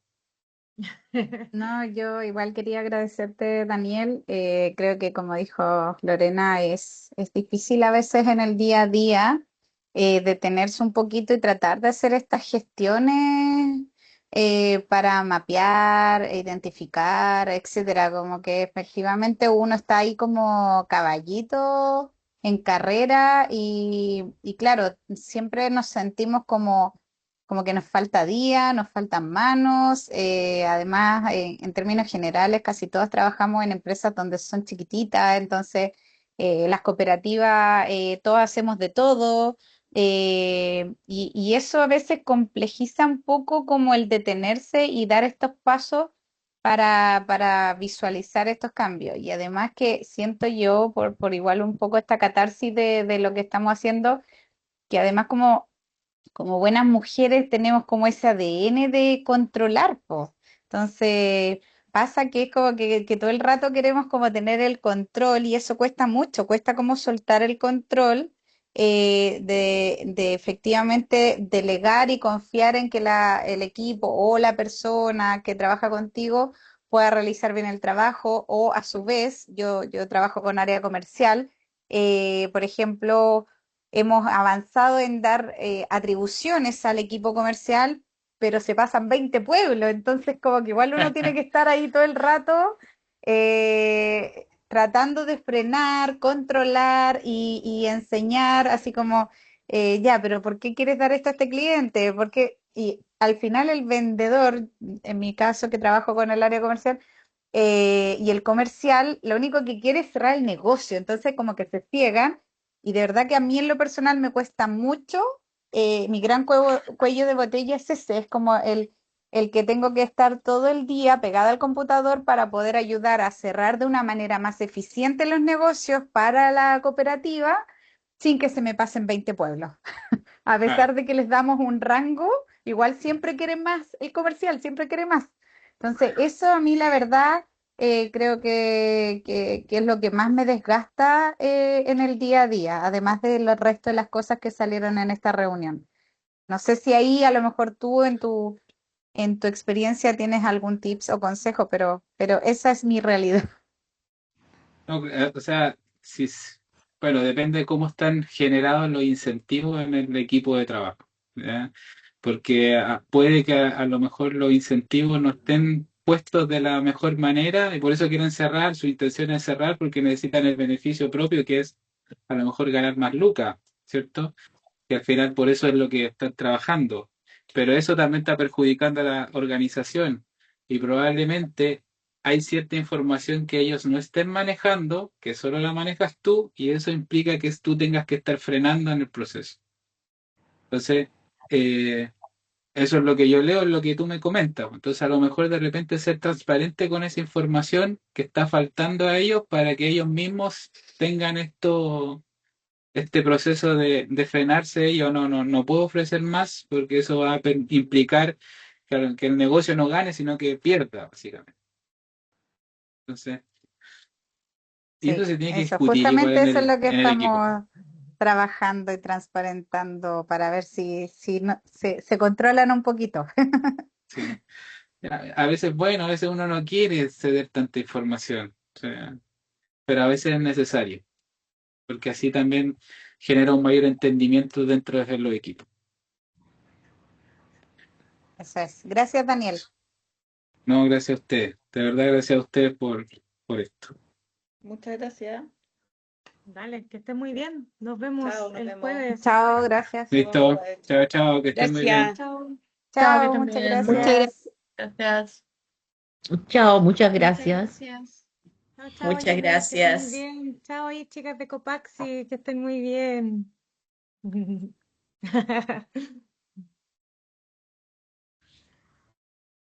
No, yo igual quería agradecerte, Daniel. Creo que como dijo Lorena, es difícil a veces en el día a día detenerse un poquito y tratar de hacer estas gestiones para mapear, identificar, etcétera. Como que efectivamente uno está ahí como caballito en carrera y claro, siempre nos sentimos como que nos falta día, nos faltan manos. Además, en términos generales, casi todos trabajamos en empresas donde son chiquititas, entonces las cooperativas, todos hacemos de todo. Y eso a veces complejiza un poco como el detenerse y dar estos pasos para visualizar estos cambios. Y además que siento yo, por igual un poco esta catarsis de lo que estamos haciendo, que además como buenas mujeres tenemos como ese ADN de controlar, po. Entonces, pasa que es como que todo el rato queremos como tener el control y eso cuesta mucho, cuesta como soltar el control de efectivamente delegar y confiar en que el equipo o la persona que trabaja contigo pueda realizar bien el trabajo o a su vez, yo trabajo con área comercial, por ejemplo, hemos avanzado en dar atribuciones al equipo comercial, pero se pasan 20 pueblos, entonces como que igual uno tiene que estar ahí todo el rato tratando de frenar, controlar y enseñar, así como, ya, pero ¿por qué quieres dar esto a este cliente? Porque, y al final el vendedor, en mi caso que trabajo con el área comercial, y el comercial, lo único que quiere es cerrar el negocio, entonces como que se ciegan y de verdad que a mí en lo personal me cuesta mucho, mi gran cuello de botella es ese, es como el que tengo que estar todo el día pegada al computador para poder ayudar a cerrar de una manera más eficiente los negocios para la cooperativa sin que se me pasen 20 pueblos. A Claro. pesar de que les damos un rango, igual siempre quieren más, el comercial siempre quiere más. Entonces, eso a mí la verdad creo que es lo que más me desgasta en el día a día, además del resto de las cosas que salieron en esta reunión. No sé si ahí a lo mejor tú en tu experiencia tienes algún tips o consejo, pero esa es mi realidad. No, o sea, bueno, depende de cómo están generados los incentivos en el equipo de trabajo, ¿ya? Porque puede que a lo mejor los incentivos no estén puestos de la mejor manera y por eso quieren cerrar, su intención es cerrar porque necesitan el beneficio propio que es a lo mejor ganar más lucas, ¿cierto? Que al final por eso es lo que están trabajando. Pero eso también está perjudicando a la organización y probablemente hay cierta información que ellos no estén manejando, que solo la manejas tú y eso implica que tú tengas que estar frenando en el proceso. Entonces, eh, eso es lo que yo leo, es lo que tú me comentas. Entonces, a lo mejor de repente ser transparente con esa información que está faltando a ellos para que ellos mismos tengan este proceso de frenarse y yo no puedo ofrecer más porque eso va a implicar que el negocio no gane, sino que pierda, básicamente. Entonces, Y eso Sí, se tiene que eso, discutir igual justamente eso es lo que en el equipo. estamos trabajando y transparentando para ver si se controlan un poquito. Sí. A veces, bueno, a veces uno no quiere ceder tanta información, o sea, pero a veces es necesario, porque así también genera un mayor entendimiento dentro de los equipos. Eso es. Gracias, Daniel. No, gracias a ustedes. De verdad, gracias a ustedes por esto. Muchas gracias. Dale, que estés muy bien. Nos Chao, vemos nos el vemos. jueves. Chao, gracias. Nos vemos, Listo. Rael. Chao, chao, que estén muy bien. Gracias. Chao. Chao, que Chao, estén muchas bien. Muchas gracias. Gracias. Chao, muchas Muchas gracias. gracias. Chao, chao, Muchas Janet, que estés muy gracias. bien. Chao, y chicas de Copaxi, que estén muy bien.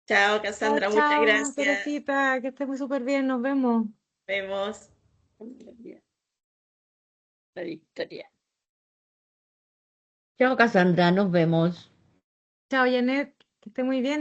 Chao, Chao, Cassandra, muchas chao, gracias. Teresita, que estés muy súper bien. Nos vemos. Vemos. La victoria. Chao, Cassandra, nos vemos. Chao, Janet, que estés muy bien.